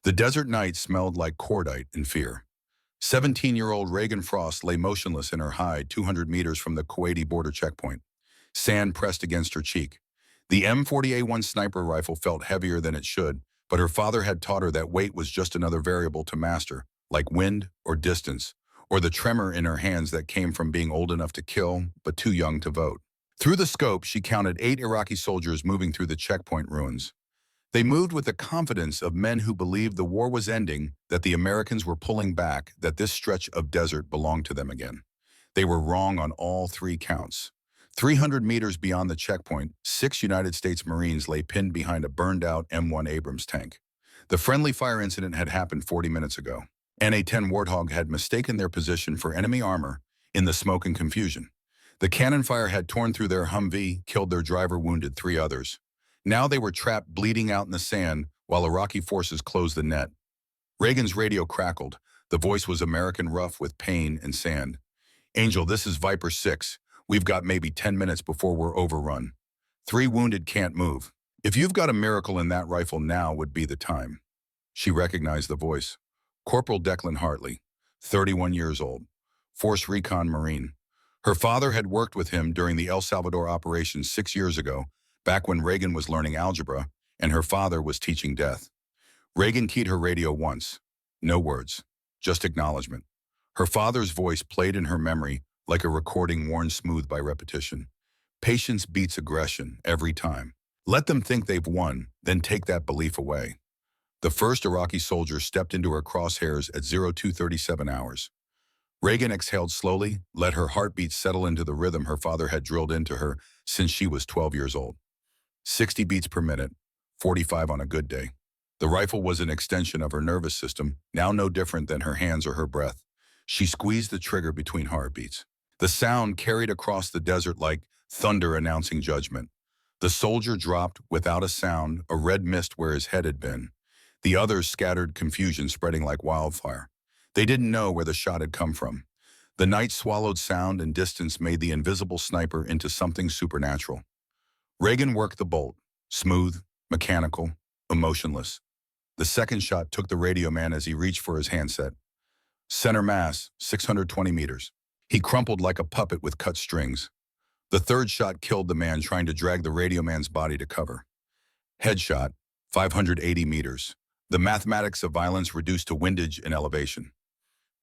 The desert night smelled like cordite and fear. 17-year-old Reagan Frost lay motionless in her hide 200 meters from the Kuwaiti border checkpoint. Sand pressed against her cheek. The M40A1 sniper rifle felt heavier than it should, but her father had taught her that weight was just another variable to master, like wind or distance, or the tremor in her hands that came from being old enough to kill, but too young to vote. Through the scope, she counted 8 Iraqi soldiers moving through the checkpoint ruins. They moved with the confidence of men who believed the war was ending, that the Americans were pulling back, that this stretch of desert belonged to them again. They were wrong on all 3 counts. 300 meters beyond the checkpoint, 6 United States Marines lay pinned behind a burned-out M1 Abrams tank. The friendly fire incident had happened 40 minutes ago, and A-10 Warthog had mistaken their position for enemy armor in the smoke and confusion. The cannon fire had torn through their Humvee, killed their driver, wounded 3 others. Now they were trapped, bleeding out in the sand, while Iraqi forces closed the net. Reagan's radio crackled. The voice was American rough with pain and sand. "Angel, this is Viper 6. We've got maybe 10 minutes before we're overrun. 3 wounded, can't move. If you've got a miracle in that rifle, now would be the time." She recognized the voice. Corporal Declan Hartley, 31 years old, Force Recon Marine. Her father had worked with him during the El Salvador operation 6 years ago, back when Reagan was learning algebra and her father was teaching death. Reagan keyed her radio once. No words, just acknowledgement. Her father's voice played in her memory like a recording worn smooth by repetition. Patience beats aggression every time. Let them think they've won, then take that belief away. The first Iraqi soldier stepped into her crosshairs at 0237 hours. Reagan exhaled slowly, let her heartbeat settle into the rhythm her father had drilled into her since she was 12 years old. 60 beats per minute, 45 on a good day. The rifle was an extension of her nervous system, now no different than her hands or her breath. She squeezed the trigger between heartbeats. The sound carried across the desert like thunder announcing judgment. The soldier dropped without a sound, a red mist where his head had been. The others scattered, confusion spreading like wildfire. They didn't know where the shot had come from. The night swallowed sound, and distance made the invisible sniper into something supernatural. Reagan worked the bolt, smooth, mechanical, emotionless. The second shot took the radio man as he reached for his handset. Center mass, 620 meters. He crumpled like a puppet with cut strings. The third shot killed the man trying to drag the radio man's body to cover. Headshot, 580 meters. The mathematics of violence reduced to windage and elevation.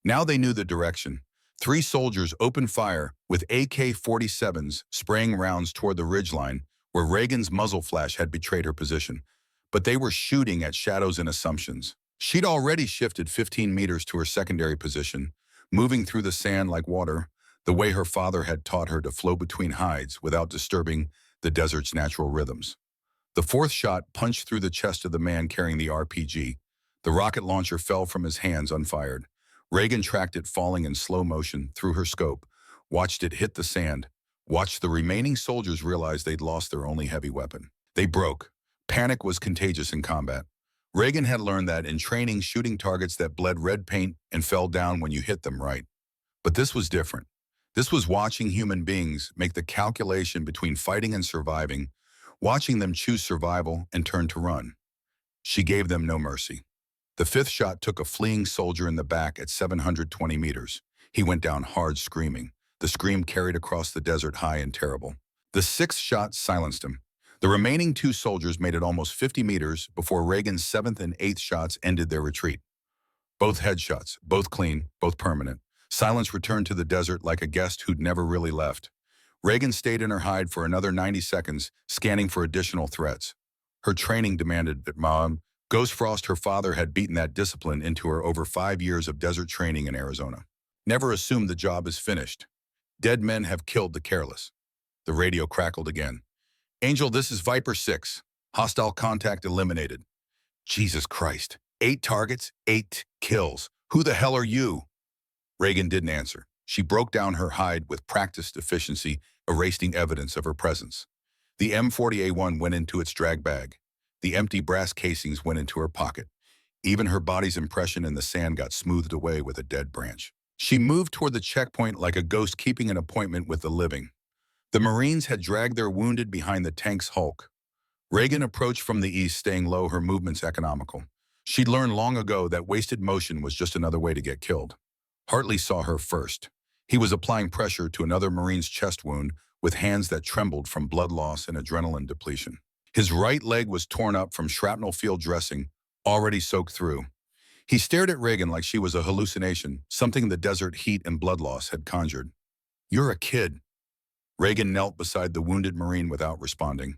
Now they knew the direction. 3 soldiers opened fire with AK-47s, spraying rounds toward the ridgeline, where Reagan's muzzle flash had betrayed her position. But they were shooting at shadows and assumptions. She'd already shifted 15 meters to her secondary position, moving through the sand like water, the way her father had taught her to flow between hides without disturbing the desert's natural rhythms. The fourth shot punched through the chest of the man carrying the RPG. The rocket launcher fell from his hands unfired. Reagan tracked it falling in slow motion through her scope, watched it hit the sand, watched the remaining soldiers realize they'd lost their only heavy weapon. They broke. Panic was contagious in combat. Reagan had learned that in training, shooting targets that bled red paint and fell down when you hit them right. But this was different. This was watching human beings make the calculation between fighting and surviving, watching them choose survival and turn to run. She gave them no mercy. The fifth shot took a fleeing soldier in the back at 720 meters. He went down hard, screaming. The scream carried across the desert, high and terrible. The sixth shot silenced him. The remaining 2 soldiers made it almost 50 meters before Reagan's 7th and 8th shots ended their retreat. Both headshots, both clean, both permanent. Silence returned to the desert like a guest who'd never really left. Reagan stayed in her hide for another 90 seconds, scanning for additional threats. Her training demanded that Mom, Ghost Frost, her father, had beaten that discipline into her over 5 years of desert training in Arizona. Never assume the job is finished. Dead men have killed the careless. The radio crackled again. "Angel, this is Viper 6. Hostile contact eliminated." Jesus Christ. 8 targets, 8 kills. Who the hell are you? Reagan didn't answer. She broke down her hide with practiced efficiency, erasing evidence of her presence. The M40A1 went into its drag bag. The empty brass casings went into her pocket. Even her body's impression in the sand got smoothed away with a dead branch. She moved toward the checkpoint like a ghost keeping an appointment with the living. The Marines had dragged their wounded behind the tank's hulk. Reagan approached from the east, staying low, her movements economical. She'd learned long ago that wasted motion was just another way to get killed. Hartley saw her first. He was applying pressure to another Marine's chest wound with hands that trembled from blood loss and adrenaline depletion. His right leg was torn up from shrapnel field dressing, already soaked through. He stared at Reagan like she was a hallucination, something the desert heat and blood loss had conjured. "You're a kid." Reagan knelt beside the wounded Marine without responding.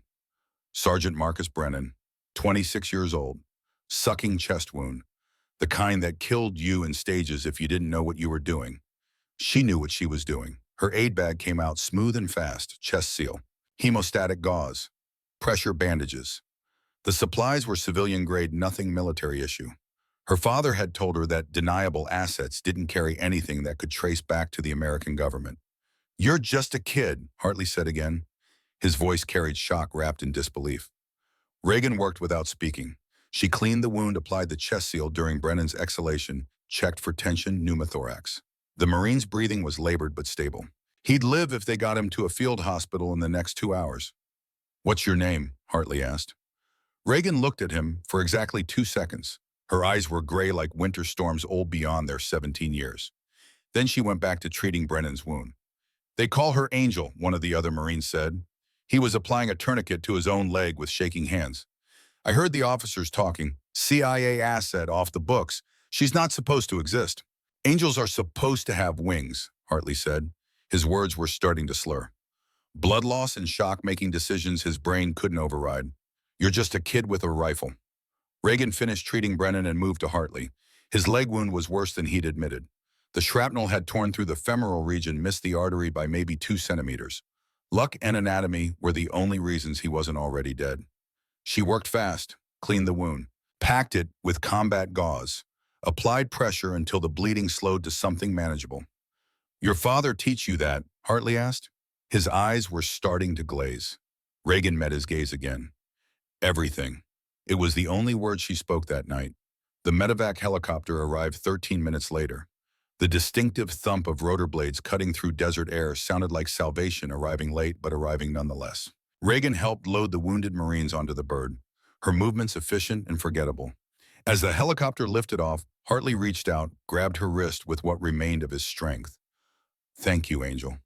Sergeant Marcus Brennan, 26 years old, sucking chest wound, the kind that killed you in stages if you didn't know what you were doing. She knew what she was doing. Her aid bag came out smooth and fast, chest seal, hemostatic gauze, pressure bandages. The supplies were civilian-grade, nothing military issue. Her father had told her that deniable assets didn't carry anything that could trace back to the American government. "You're just a kid," Hartley said again. His voice carried shock wrapped in disbelief. Reagan worked without speaking. She cleaned the wound, applied the chest seal during Brennan's exhalation, checked for tension, pneumothorax. The Marine's breathing was labored but stable. He'd live if they got him to a field hospital in the next 2 hours. "What's your name?" Hartley asked. Reagan looked at him for exactly 2 seconds. Her eyes were gray like winter storms old beyond their 17 years. Then she went back to treating Brennan's wound. "They call her Angel," one of the other Marines said. He was applying a tourniquet to his own leg with shaking hands. "I heard the officers talking. CIA asset off the books. She's not supposed to exist." "Angels are supposed to have wings," Hartley said. His words were starting to slur. Blood loss and shock making decisions his brain couldn't override. "You're just a kid with a rifle." Reagan finished treating Brennan and moved to Hartley. His leg wound was worse than he'd admitted. The shrapnel had torn through the femoral region, missed the artery by maybe 2 centimeters. Luck and anatomy were the only reasons he wasn't already dead. She worked fast, cleaned the wound, packed it with combat gauze, applied pressure until the bleeding slowed to something manageable. "Your father teach you that?" Hartley asked. His eyes were starting to glaze. Reagan met his gaze again. "Everything." It was the only word she spoke that night. The medevac helicopter arrived 13 minutes later. The distinctive thump of rotor blades cutting through desert air sounded like salvation, arriving late but arriving nonetheless. Reagan helped load the wounded Marines onto the bird, her movements efficient and forgettable. As the helicopter lifted off, Hartley reached out, grabbed her wrist with what remained of his strength. "Thank you, Angel."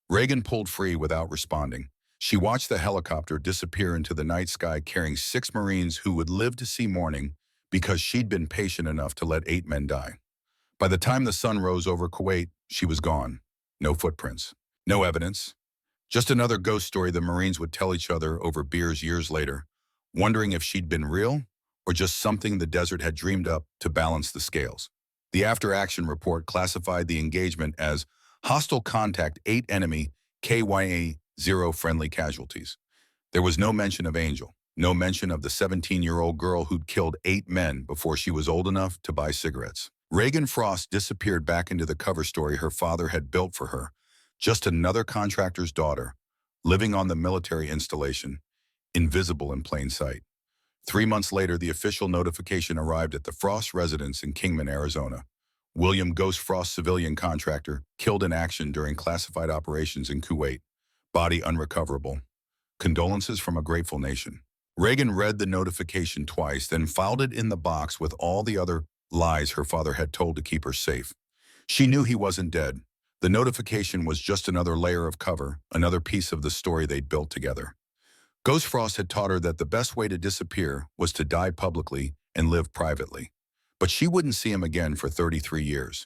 Reagan pulled free without responding. She watched the helicopter disappear into the night sky carrying 6 Marines who would live to see morning because she'd been patient enough to let 8 men die. By the time the sun rose over Kuwait, she was gone. No footprints. No evidence. Just another ghost story the Marines would tell each other over beers years later, wondering if she'd been real or just something the desert had dreamed up to balance the scales. The after-action report classified the engagement as hostile contact, 8 enemy, KYA 0 friendly casualties. There was no mention of Angel, no mention of the 17-year-old girl who'd killed 8 men before she was old enough to buy cigarettes. Reagan Frost disappeared back into the cover story her father had built for her, just another contractor's daughter, living on the military installation, invisible in plain sight. 3 months later, the official notification arrived at the Frost residence in Kingman, Arizona. William Ghost Frost, civilian contractor, killed in action during classified operations in Kuwait. Body unrecoverable. Condolences from a grateful nation. Reagan read the notification twice, then filed it in the box with all the other lies her father had told to keep her safe. She knew he wasn't dead. The notification was just another layer of cover, another piece of the story they'd built together. Ghost Frost had taught her that the best way to disappear was to die publicly and live privately. But she wouldn't see him again for 33 years.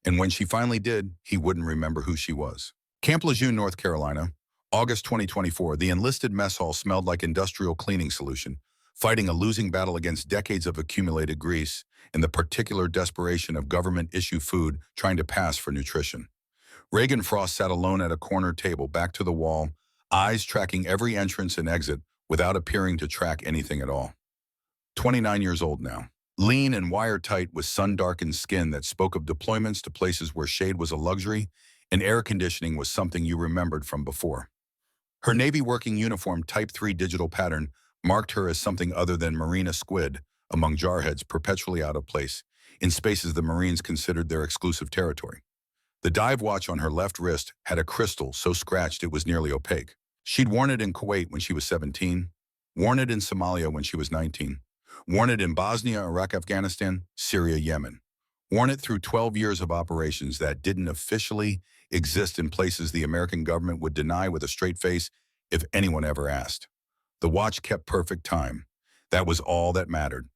And when she finally did, he wouldn't remember who she was. Camp Lejeune, North Carolina, August 2024, the enlisted mess hall smelled like industrial cleaning solution, fighting a losing battle against decades of accumulated grease and the particular desperation of government-issue food trying to pass for nutrition. Reagan Frost sat alone at a corner table, back to the wall, eyes tracking every entrance and exit without appearing to track anything at all. 29 years old now. Lean and wire-tight with sun-darkened skin that spoke of deployments to places where shade was a luxury and air conditioning was something you remembered from before. Her Navy working uniform Type 3 digital pattern marked her as something other than Marina squid among jarheads perpetually out of place in spaces the Marines considered their exclusive territory. The dive watch on her left wrist had a crystal so scratched it was nearly opaque. She'd worn it in Kuwait when she was 17, worn it in Somalia when she was 19, Worn it in Bosnia, Iraq, Afghanistan, Syria, Yemen. Worn it through 12 years of operations that didn't officially exist in places the American government would deny with a straight face if anyone ever asked. The watch kept perfect time. That was all that mattered.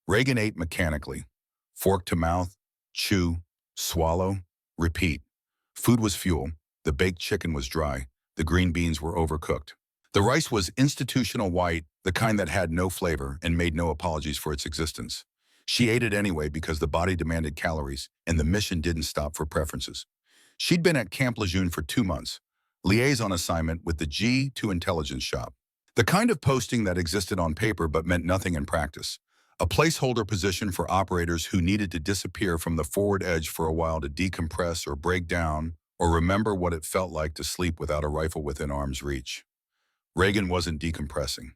Reagan ate mechanically. Fork to mouth, chew, swallow, repeat. Food was fuel. The baked chicken was dry. The green beans were overcooked. The rice was institutional white, the kind that had no flavor and made no apologies for its existence. She ate it anyway because the body demanded calories, and the mission didn't stop for preferences. She'd been at Camp Lejeune for 2 months, liaison assignment with the G2 intelligence shop. The kind of posting that existed on paper but meant nothing in practice. A placeholder position for operators who needed to disappear from the forward edge for a while to decompress or break down or remember what it felt like to sleep without a rifle within arm's reach. Reagan wasn't decompressing.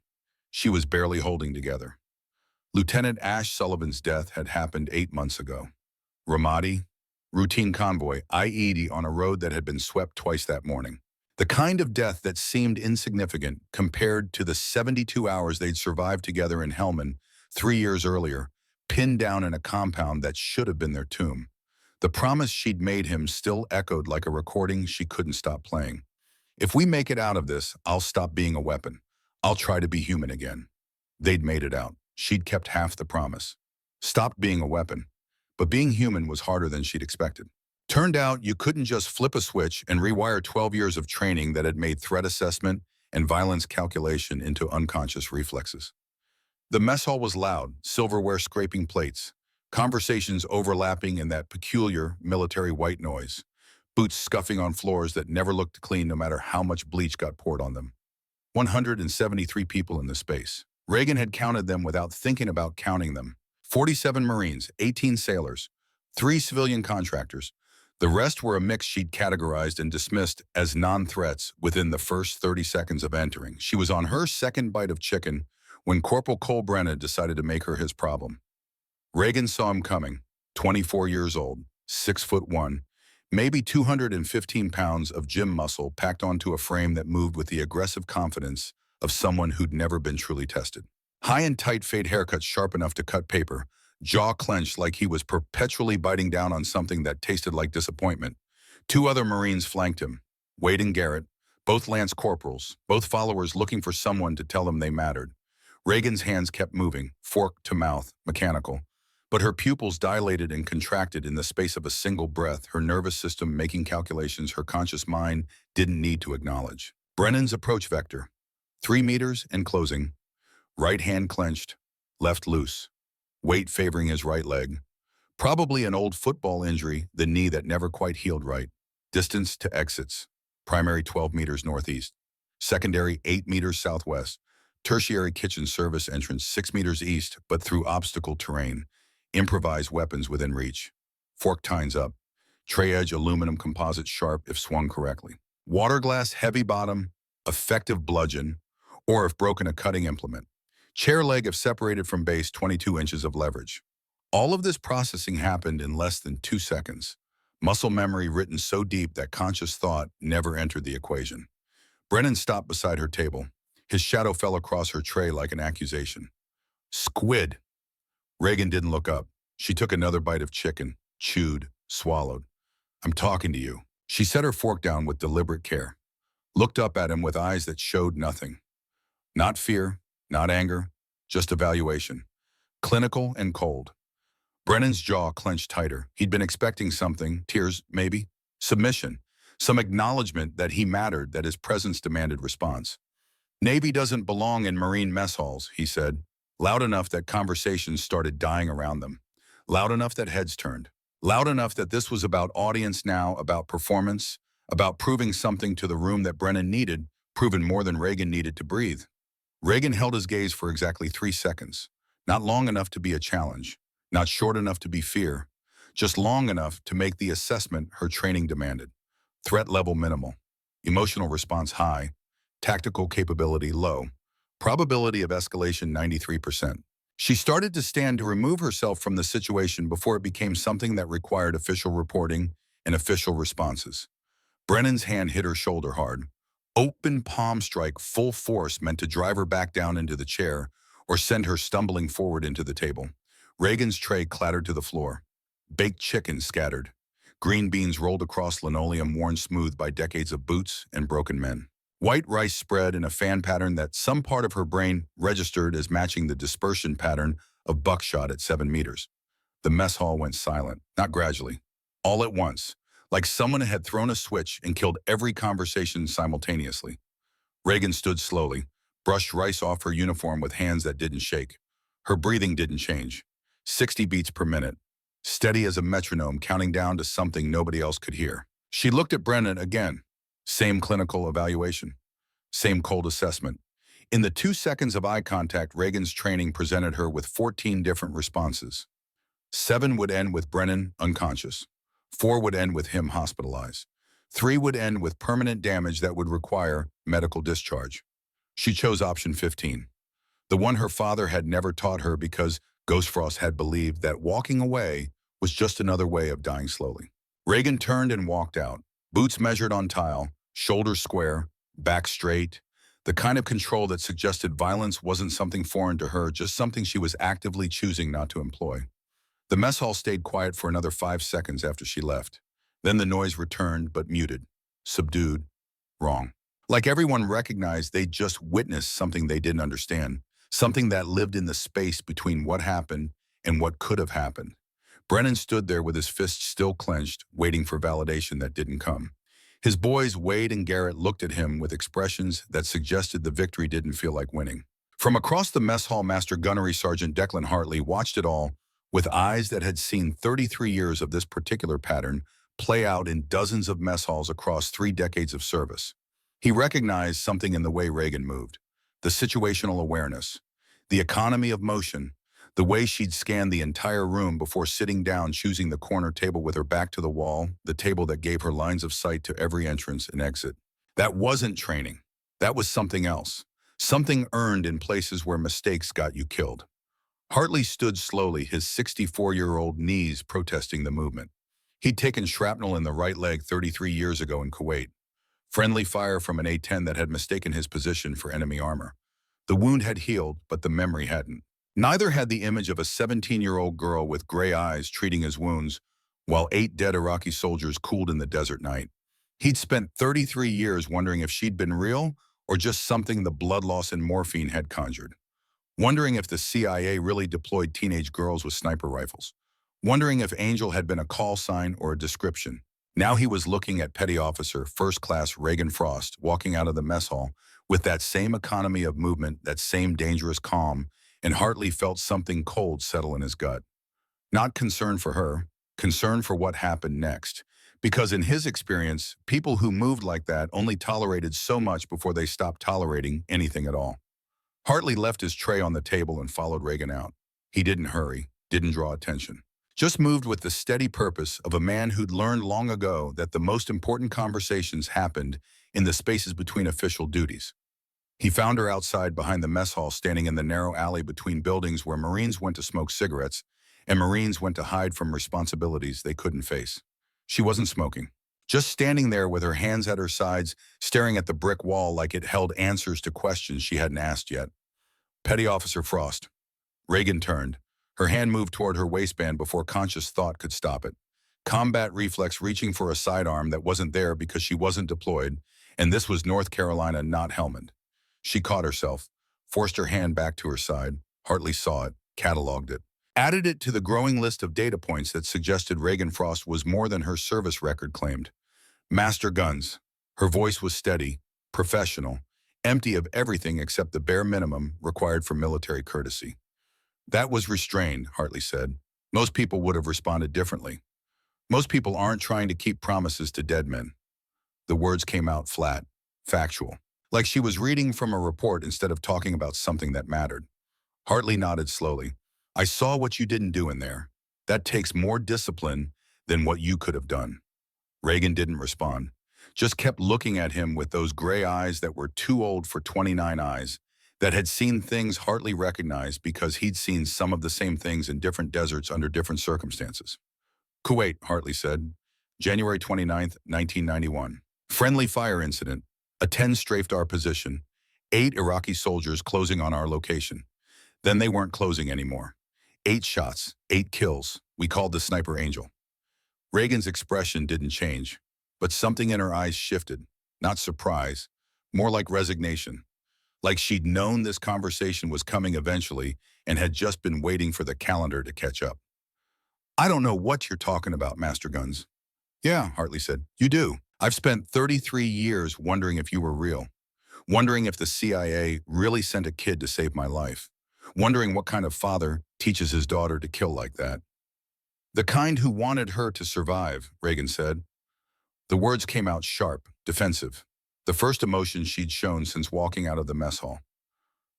She was barely holding together. Lieutenant Ash Sullivan's death had happened 8 months ago. Ramadi, routine convoy, IED on a road that had been swept twice that morning. The kind of death that seemed insignificant compared to the 72 hours they'd survived together in Helmand 3 years earlier, pinned down in a compound that should have been their tomb. The promise she'd made him still echoed like a recording she couldn't stop playing. If we make it out of this, I'll stop being a weapon. I'll try to be human again. They'd made it out. She'd kept half the promise. Stopped being a weapon. But being human was harder than she'd expected. Turned out you couldn't just flip a switch and rewire 12 years of training that had made threat assessment and violence calculation into unconscious reflexes. The mess hall was loud, silverware scraping plates, conversations overlapping in that peculiar military white noise, boots scuffing on floors that never looked clean no matter how much bleach got poured on them. 173 people in the space. Reagan had counted them without thinking about counting them. 47 Marines, 18 sailors, 3 civilian contractors. The rest were a mix she'd categorized and dismissed as non-threats within the first 30 seconds of entering. She was on her second bite of chicken when Corporal Cole Brennan decided to make her his problem. Reagan saw him coming, 24 years old, 6'1", maybe 215 pounds of gym muscle packed onto a frame that moved with the aggressive confidence of someone who'd never been truly tested. High and tight fade haircuts sharp enough to cut paper, jaw clenched like he was perpetually biting down on something that tasted like disappointment. 2 other Marines flanked him, Wade and Garrett, both lance corporals, both followers looking for someone to tell them they mattered. Reagan's hands kept moving, fork to mouth, mechanical. But her pupils dilated and contracted in the space of a single breath, her nervous system making calculations her conscious mind didn't need to acknowledge. Brennan's approach vector, 3 meters and closing, right hand clenched, left loose, weight favoring his right leg. Probably an old football injury, the knee that never quite healed right. Distance to exits, primary 12 meters northeast, secondary 8 meters southwest, tertiary kitchen service entrance 6 meters east but through obstacle terrain. Improvised weapons within reach. Fork tines up. Tray edge aluminum composite sharp if swung correctly. Water glass heavy bottom, effective bludgeon, or if broken a cutting implement. Chair leg if separated from base 22 inches of leverage. All of this processing happened in less than 2 seconds. Muscle memory written so deep that conscious thought never entered the equation. Brennan stopped beside her table. His shadow fell across her tray like an accusation. Squid. Reagan didn't look up. She took another bite of chicken, chewed, swallowed. I'm talking to you. She set her fork down with deliberate care, looked up at him with eyes that showed nothing. Not fear, not anger, just evaluation. Clinical and cold. Brennan's jaw clenched tighter. He'd been expecting something, tears maybe, submission, some acknowledgement that he mattered, that his presence demanded response. Navy doesn't belong in Marine mess halls, he said. Loud enough that conversations started dying around them. Loud enough that heads turned. Loud enough that this was about audience now, about performance, about proving something to the room that Brennan needed, proven more than Reagan needed to breathe. Reagan held his gaze for exactly 3 seconds. Not long enough to be a challenge. Not short enough to be fear. Just long enough to make the assessment her training demanded. Threat level minimal. Emotional response high. Tactical capability low. Probability of escalation 93%. She started to stand to remove herself from the situation before it became something that required official reporting and official responses. Brennan's hand hit her shoulder hard. Open palm strike full force meant to drive her back down into the chair, or send her stumbling forward into the table. Reagan's tray clattered to the floor. Baked chicken scattered. Green beans rolled across linoleum worn smooth by decades of boots and broken men. White rice spread in a fan pattern that some part of her brain registered as matching the dispersion pattern of buckshot at 7 meters. The mess hall went silent, not gradually, all at once, like someone had thrown a switch and killed every conversation simultaneously. Reagan stood slowly, brushed rice off her uniform with hands that didn't shake. Her breathing didn't change. 60 beats per minute, steady as a metronome counting down to something nobody else could hear. She looked at Brennan again. Same clinical evaluation. Same cold assessment. In the 2 seconds of eye contact, Reagan's training presented her with 14 different responses. 7 would end with Brennan unconscious. 4 would end with him hospitalized. 3 would end with permanent damage that would require medical discharge. She chose option 15, the one her father had never taught her because Ghost Frost had believed that walking away was just another way of dying slowly. Reagan turned and walked out, boots measured on tile, shoulders square, back straight, the kind of control that suggested violence wasn't something foreign to her, just something she was actively choosing not to employ. The mess hall stayed quiet for another 5 seconds after she left. Then the noise returned, but muted, subdued, wrong. Like everyone recognized they'd just witnessed something they didn't understand, something that lived in the space between what happened and what could have happened. Brennan stood there with his fists still clenched, waiting for validation that didn't come. His boys, Wade and Garrett, looked at him with expressions that suggested the victory didn't feel like winning. From across the mess hall, Master Gunnery Sergeant Declan Hartley watched it all with eyes that had seen 33 years of this particular pattern play out in dozens of mess halls across 3 decades of service. He recognized something in the way Reagan moved, the situational awareness, the economy of motion, the way she'd scanned the entire room before sitting down, choosing the corner table with her back to the wall, the table that gave her lines of sight to every entrance and exit. That wasn't training. That was something else, something earned in places where mistakes got you killed. Hartley stood slowly, his 64-year-old knees protesting the movement. He'd taken shrapnel in the right leg 33 years ago in Kuwait. Friendly fire from an A-10 that had mistaken his position for enemy armor. The wound had healed, but the memory hadn't. Neither had the image of a 17-year-old girl with gray eyes treating his wounds, while 8 dead Iraqi soldiers cooled in the desert night. He'd spent 33 years wondering if she'd been real or just something the blood loss and morphine had conjured. Wondering if the CIA really deployed teenage girls with sniper rifles. Wondering if Angel had been a call sign or a description. Now he was looking at Petty Officer First Class Reagan Frost walking out of the mess hall with that same economy of movement, that same dangerous calm, and Hartley felt something cold settle in his gut. Not concern for her, concern for what happened next. Because in his experience, people who moved like that only tolerated so much before they stopped tolerating anything at all. Hartley left his tray on the table and followed Reagan out. He didn't hurry, didn't draw attention. Just moved with the steady purpose of a man who'd learned long ago that the most important conversations happened in the spaces between official duties. He found her outside behind the mess hall, standing in the narrow alley between buildings where Marines went to smoke cigarettes and Marines went to hide from responsibilities they couldn't face. She wasn't smoking, just standing there with her hands at her sides, staring at the brick wall like it held answers to questions she hadn't asked yet. Petty Officer Frost. Reagan turned. Her hand moved toward her waistband before conscious thought could stop it. Combat reflex reaching for a sidearm that wasn't there because she wasn't deployed, and this was North Carolina, not Helmand. She caught herself, forced her hand back to her side. Hartley saw it, cataloged it, added it to the growing list of data points that suggested Reagan Frost was more than her service record claimed. Master guns. Her voice was steady, professional, empty of everything except the bare minimum required for military courtesy. That was restrained, Hartley said. Most people would have responded differently. Most people aren't trying to keep promises to dead men. The words came out flat, factual, like she was reading from a report instead of talking about something that mattered. Hartley nodded slowly. I saw what you didn't do in there. That takes more discipline than what you could have done. Reagan didn't respond, just kept looking at him with those gray eyes that were too old for 29 eyes, that had seen things Hartley recognized because he'd seen some of the same things in different deserts under different circumstances. Kuwait, Hartley said. January 29th, 1991. Friendly fire incident. A 10 strafed our position. 8 Iraqi soldiers closing on our location. Then they weren't closing anymore. 8 shots, 8 kills. We called the sniper Angel. Reagan's expression didn't change, but something in her eyes shifted. Not surprise, more like resignation. Like she'd known this conversation was coming eventually and had just been waiting for the calendar to catch up. I don't know what you're talking about, Master Guns. Yeah, Hartley said. You do. I've spent 33 years wondering if you were real. Wondering if the CIA really sent a kid to save my life. Wondering what kind of father teaches his daughter to kill like that. The kind who wanted her to survive, Reagan said. The words came out sharp, defensive. The first emotion she'd shown since walking out of the mess hall.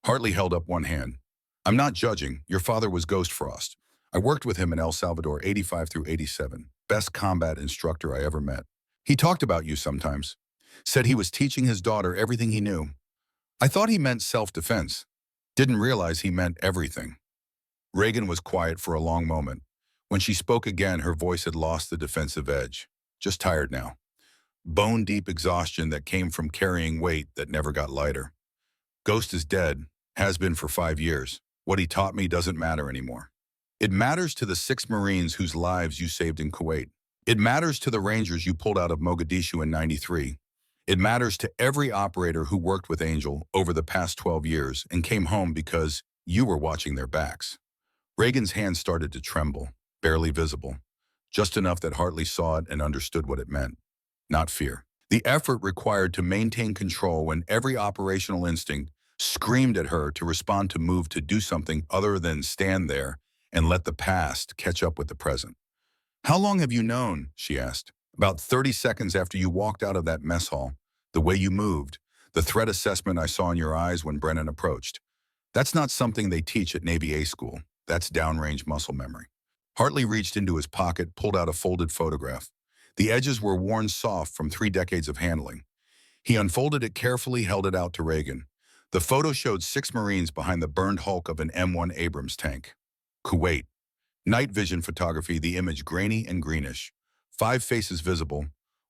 Hartley held up one hand. I'm not judging. Your father was Ghost Frost. I worked with him in El Salvador 85 through 87. Best combat instructor I ever met. He talked about you sometimes. Said he was teaching his daughter everything he knew. I thought he meant self-defense. Didn't realize he meant everything. Reagan was quiet for a long moment. When she spoke again, her voice had lost the defensive edge. Just tired now. Bone-deep exhaustion that came from carrying weight that never got lighter. Ghost is dead, has been for 5 years. What he taught me doesn't matter anymore. It matters to the 6 Marines whose lives you saved in Kuwait. It matters to the Rangers you pulled out of Mogadishu in '93. It matters to every operator who worked with Angel over the past 12 years and came home because you were watching their backs. Reagan's hand started to tremble, barely visible, just enough that Hartley saw it and understood what it meant. Not fear. The effort required to maintain control when every operational instinct screamed at her to respond, to move, to do something other than stand there and let the past catch up with the present. How long have you known? She asked. About 30 seconds after you walked out of that mess hall. The way you moved, the threat assessment I saw in your eyes when Brennan approached. That's not something they teach at Navy A school. That's downrange muscle memory. Hartley reached into his pocket, pulled out a folded photograph. The edges were worn soft from 3 decades of handling. He unfolded it carefully, held it out to Reagan. The photo showed 6 Marines behind the burned hulk of an M1 Abrams tank. Kuwait. Night vision photography, the image grainy and greenish. 5 faces visible.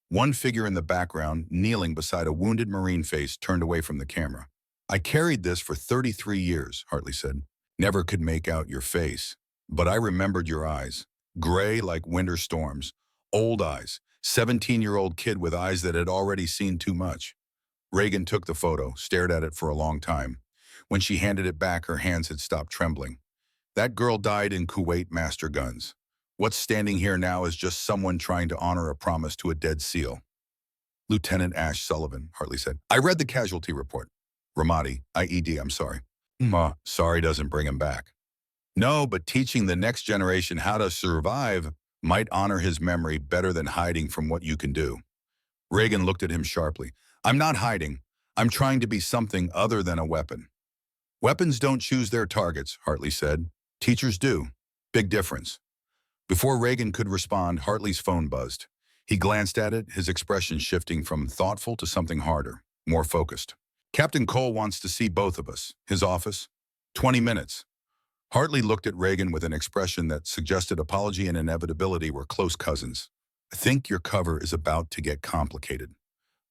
1 figure in the background, kneeling beside a wounded Marine face turned away from the camera. I carried this for 33 years, Hartley said. Never could make out your face. But I remembered your eyes. Gray like winter storms. Old eyes. 17-year-old kid with eyes that had already seen too much. Reagan took the photo, stared at it for a long time. When she handed it back, her hands had stopped trembling. That girl died in Kuwait, Master Guns. What's standing here now is just someone trying to honor a promise to a dead SEAL. Lieutenant Ash Sullivan, Hartley said. I read the casualty report. Ramadi, IED, I'm sorry. Sorry doesn't bring him back. No, but teaching the next generation how to survive might honor his memory better than hiding from what you can do. Reagan looked at him sharply. I'm not hiding. I'm trying to be something other than a weapon. Weapons don't choose their targets, Hartley said. Teachers do. Big difference. Before Reagan could respond, Hartley's phone buzzed. He glanced at it, his expression shifting from thoughtful to something harder, more focused. Captain Cole wants to see both of us. His office. 20 minutes. Hartley looked at Reagan with an expression that suggested apology and inevitability were close cousins. I think your cover is about to get complicated.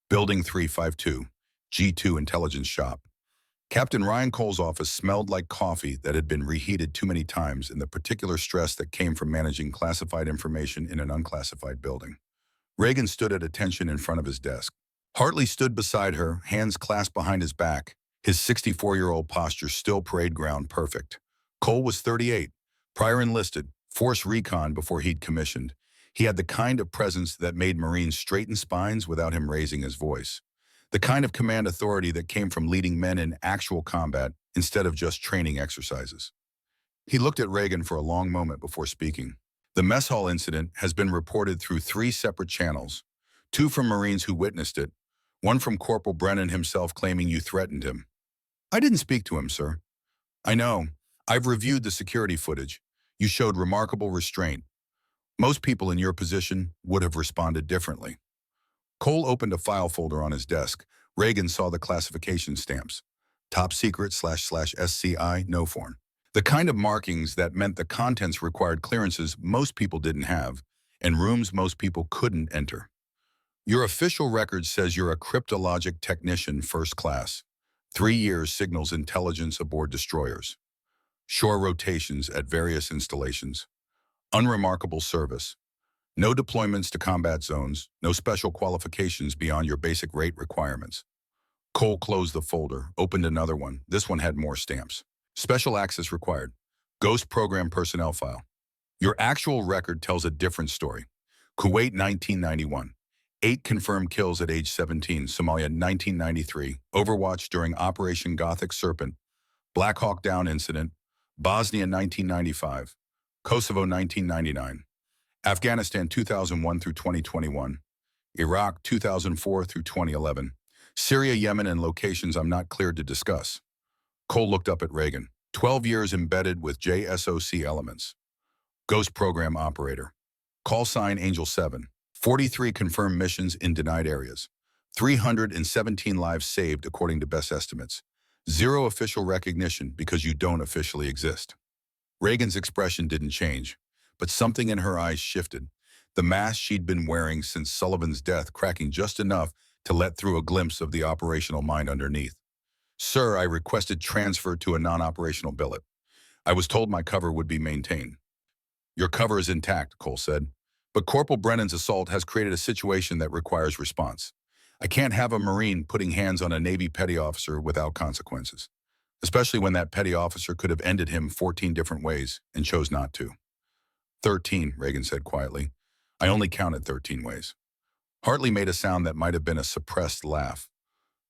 Building 352, G2 Intelligence Shop. Captain Ryan Cole's office smelled like coffee that had been reheated too many times and the particular stress that came from managing classified information in an unclassified building. Reagan stood at attention in front of his desk. Hartley stood beside her, hands clasped behind his back, his 64-year-old posture still parade ground perfect. Cole was 38, prior enlisted, force recon before he'd commissioned. He had the kind of presence that made Marines straighten spines without him raising his voice. The kind of command authority that came from leading men in actual combat instead of just training exercises. He looked at Reagan for a long moment before speaking. The mess hall incident has been reported through 3 separate channels, 2 from Marines who witnessed it, 1 from Corporal Brennan himself claiming you threatened him. I didn't speak to him, sir. I know. I've reviewed the security footage. You showed remarkable restraint. Most people in your position would have responded differently. Cole opened a file folder on his desk. Reagan saw the classification stamps. Top secret //SCI, no foreign. The kind of markings that meant the contents required clearances most people didn't have, and rooms most people couldn't enter. Your official record says you're a cryptologic technician first class. 3 years signals intelligence aboard destroyers. shore rotations at various installations, unremarkable service, no deployments to combat zones, no special qualifications beyond your basic rate requirements. Cole closed the folder, opened another one. This one had more stamps. Special access required. Ghost Program Personnel File. Your actual record tells a different story. Kuwait 1991. 8 confirmed kills at age 17. Somalia 1993. Overwatch during Operation Gothic Serpent. Black Hawk Down incident. Bosnia 1995. Kosovo 1999. Afghanistan 2001 through 2021. Iraq 2004 through 2011. Syria, Yemen, and locations I'm not cleared to discuss. Cole looked up at Reagan. 12 years embedded with JSOC elements. Ghost Program Operator. Call sign Angel 7. 43 confirmed missions in denied areas. 317 lives saved according to best estimates. 0 official recognition because you don't officially exist. Reagan's expression didn't change, but something in her eyes shifted. The mask she'd been wearing since Sullivan's death cracking just enough to let through a glimpse of the operational mind underneath. Sir, I requested transfer to a non-operational billet. I was told my cover would be maintained. Your cover is intact, Cole said, but Corporal Brennan's assault has created a situation that requires response. I can't have a Marine putting hands on a Navy petty officer without consequences, especially when that petty officer could have ended him 14 different ways and chose not to. 13, Reagan said quietly. I only counted 13 ways. Hartley made a sound that might have been a suppressed laugh.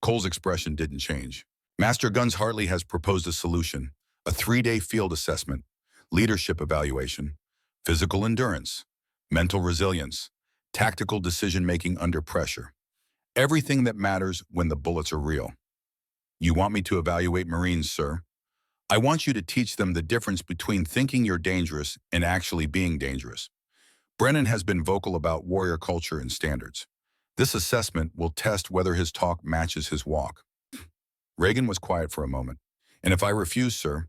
Cole's expression didn't change. Master Guns Hartley has proposed a solution, a 3-day field assessment, leadership evaluation, physical endurance, mental resilience, tactical decision-making under pressure. Everything that matters when the bullets are real. You want me to evaluate Marines, sir? I want you to teach them the difference between thinking you're dangerous and actually being dangerous. Brennan has been vocal about warrior culture and standards. This assessment will test whether his talk matches his walk. Reagan was quiet for a moment. And if I refuse, sir,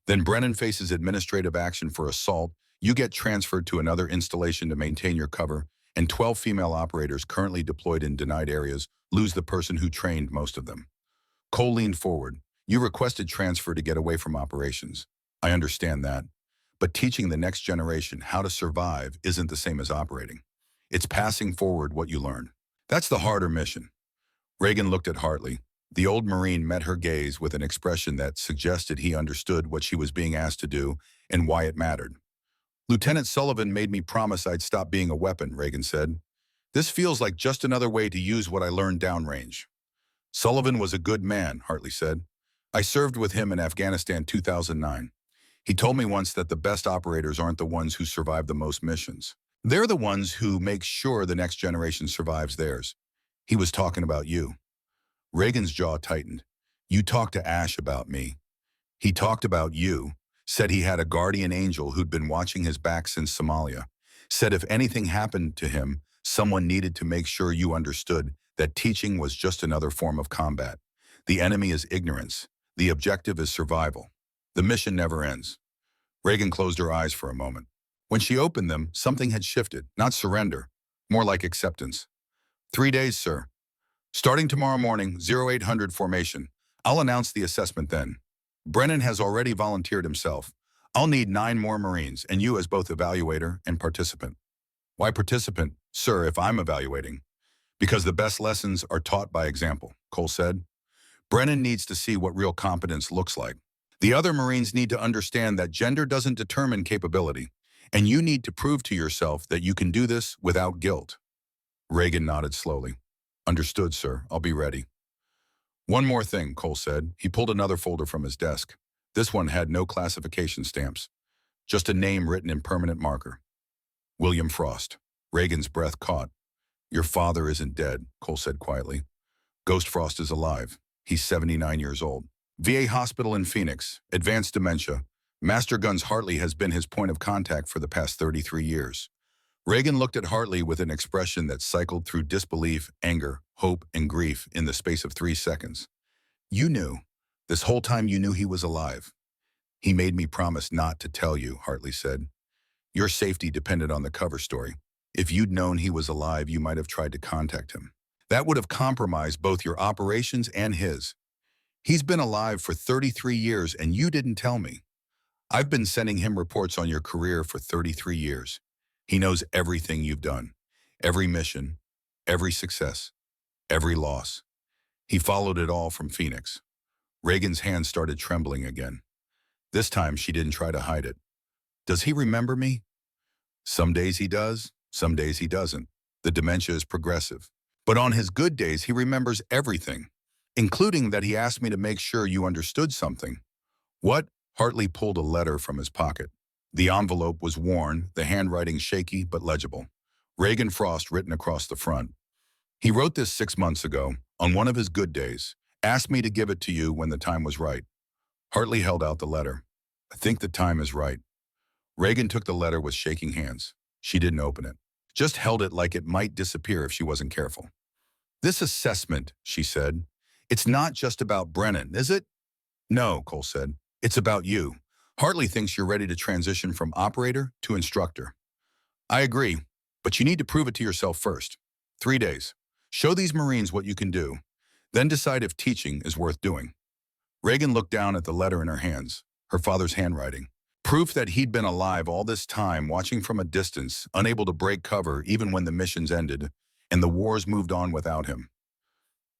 then Brennan faces administrative action for assault, you get transferred to another installation to maintain your cover, and 12 female operators currently deployed in denied areas lose the person who trained most of them. Cole leaned forward. You requested transfer to get away from operations. I understand that. But teaching the next generation how to survive isn't the same as operating. It's passing forward what you learned. That's the harder mission. Reagan looked at Hartley. The old Marine met her gaze with an expression that suggested he understood what she was being asked to do and why it mattered. Lieutenant Sullivan made me promise I'd stop being a weapon, Reagan said. This feels like just another way to use what I learned downrange. Sullivan was a good man, Hartley said. I served with him in Afghanistan 2009. He told me once that the best operators aren't the ones who survive the most missions. They're the ones who make sure the next generation survives theirs. He was talking about you. Reagan's jaw tightened. You talked to Ash about me. He talked about you, said he had a guardian angel who'd been watching his back since Somalia, said if anything happened to him, someone needed to make sure you understood that teaching was just another form of combat. The enemy is ignorance. The objective is survival. The mission never ends. Reagan closed her eyes for a moment. When she opened them, something had shifted, not surrender, more like acceptance. 3 days, sir. Starting tomorrow morning, 0800 formation. I'll announce the assessment then. Brennan has already volunteered himself. I'll need 9 more Marines, and you as both evaluator and participant. Why participant, sir, if I'm evaluating? Because the best lessons are taught by example, Cole said. Brennan needs to see what real competence looks like. The other Marines need to understand that gender doesn't determine capability, and you need to prove to yourself that you can do this without guilt. Reagan nodded slowly. Understood, sir. I'll be ready. One more thing, Cole said. He pulled another folder from his desk. This one had no classification stamps, just a name written in permanent marker. William Frost. Reagan's breath caught. Your father isn't dead, Cole said quietly. Ghost Frost is alive. He's 79 years old. VA hospital in Phoenix, advanced dementia. Master Guns Hartley has been his point of contact for the past 33 years. Reagan looked at Hartley with an expression that cycled through disbelief, anger, hope, and grief in the space of 3 seconds. You knew. This whole time you knew he was alive. He made me promise not to tell you, Hartley said. Your safety depended on the cover story. If you'd known he was alive, you might have tried to contact him. That would have compromised both your operations and his. He's been alive for 33 years and you didn't tell me. I've been sending him reports on your career for 33 years. He knows everything you've done, every mission, every success, every loss. He followed it all from Phoenix. Reagan's hand started trembling again. This time she didn't try to hide it. Does he remember me? Some days he does, some days he doesn't. The dementia is progressive. But on his good days, he remembers everything, including that he asked me to make sure you understood something. What? Hartley pulled a letter from his pocket. The envelope was worn, the handwriting shaky but legible. Reagan Frost written across the front. He wrote this 6 months ago, on one of his good days. Asked me to give it to you when the time was right. Hartley held out the letter. I think the time is right. Reagan took the letter with shaking hands. She didn't open it. Just held it like it might disappear if she wasn't careful. This assessment, she said, it's not just about Brennan, is it? No, Cole said. It's about you. Hartley thinks you're ready to transition from operator to instructor. I agree, but you need to prove it to yourself first. 3 days. Show these Marines what you can do. Then decide if teaching is worth doing. Reagan looked down at the letter in her hands, her father's handwriting. Proof that he'd been alive all this time, watching from a distance, unable to break cover even when the missions ended, and the wars moved on without him.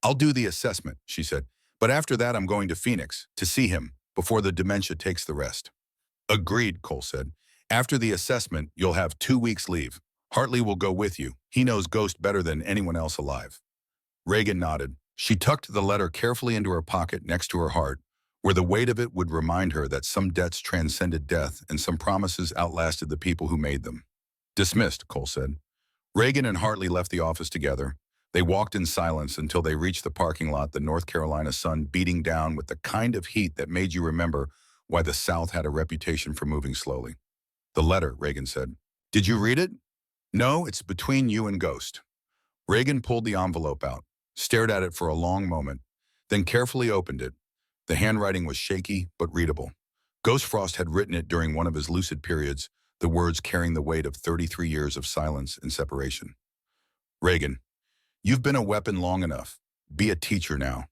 I'll do the assessment, she said, but after that I'm going to Phoenix, to see him, before the dementia takes the rest. Agreed, Cole said. After the assessment, you'll have 2 weeks leave. Hartley will go with you. He knows Ghost better than anyone else alive. Reagan nodded. She tucked the letter carefully into her pocket next to her heart, where the weight of it would remind her that some debts transcended death and some promises outlasted the people who made them. Dismissed, Cole said. Reagan and Hartley left the office together. They walked in silence until they reached the parking lot, the North Carolina sun beating down with the kind of heat that made you remember why the South had a reputation for moving slowly. The letter, Reagan said. Did you read it? No, it's between you and Ghost. Reagan pulled the envelope out, stared at it for a long moment, then carefully opened it. The handwriting was shaky but readable. Ghost Frost had written it during one of his lucid periods, the words carrying the weight of 33 years of silence and separation. Reagan, you've been a weapon long enough. Be a teacher now.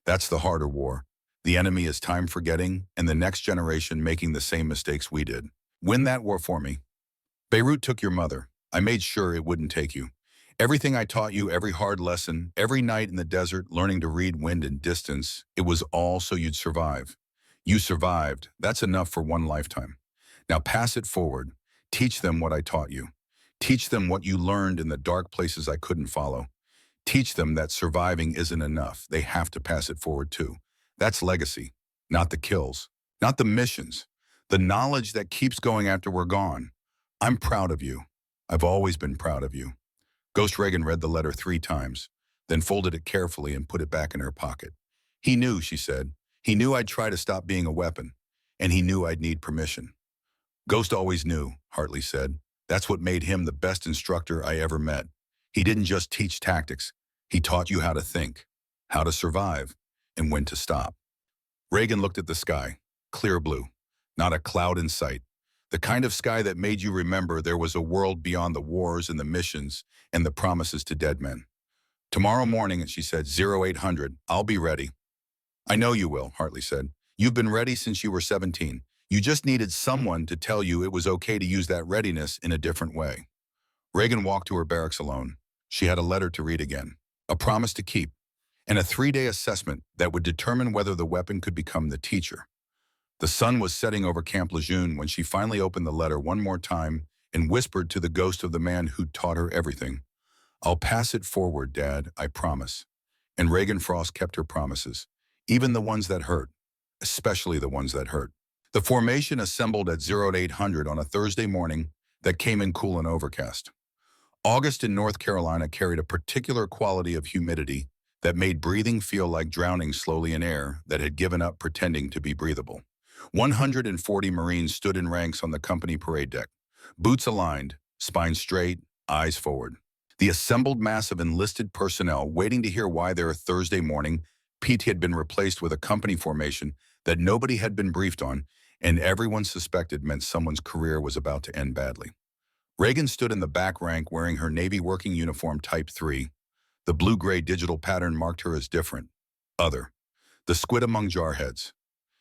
That's the harder war. The enemy is time forgetting, and the next generation making the same mistakes we did. Win that war for me. Beirut took your mother. I made sure it wouldn't take you. Everything I taught you, every hard lesson, every night in the desert, learning to read wind and distance, it was all so you'd survive. You survived. That's enough for one lifetime. Now pass it forward. Teach them what I taught you. Teach them what you learned in the dark places I couldn't follow. Teach them that surviving isn't enough. They have to pass it forward too. That's legacy, not the kills, not the missions, the knowledge that keeps going after we're gone. I'm proud of you. I've always been proud of you. Ghost Reagan read the letter 3 times, then folded it carefully and put it back in her pocket. He knew, she said. He knew I'd try to stop being a weapon, and he knew I'd need permission. Ghost always knew, Hartley said. That's what made him the best instructor I ever met. He didn't just teach tactics. He taught you how to think, how to survive, and when to stop. Reagan looked at the sky, clear blue, not a cloud in sight. The kind of sky that made you remember there was a world beyond the wars and the missions and the promises to dead men. Tomorrow morning, and she said, 0800, I'll be ready. I know you will, Hartley said. You've been ready since you were 17. You just needed someone to tell you it was okay to use that readiness in a different way. Reagan walked to her barracks alone. She had a letter to read again, a promise to keep, and a 3-day assessment that would determine whether the weapon could become the teacher. The sun was setting over Camp Lejeune when she finally opened the letter one more time and whispered to the ghost of the man who'd taught her everything. I'll pass it forward, Dad, I promise. And Reagan Frost kept her promises, even the ones that hurt, especially the ones that hurt. The formation assembled at 0800 on a Thursday morning that came in cool and overcast. August in North Carolina carried a particular quality of humidity that made breathing feel like drowning slowly in air that had given up pretending to be breathable. 140 Marines stood in ranks on the company parade deck, boots aligned, spine straight, eyes forward. The assembled mass of enlisted personnel waiting to hear why their Thursday morning PT had been replaced with a company formation that nobody had been briefed on, and everyone suspected meant someone's career was about to end badly. Reagan stood in the back rank wearing her Navy working uniform Type 3. The blue-gray digital pattern marked her as different, other, the squid among jarheads.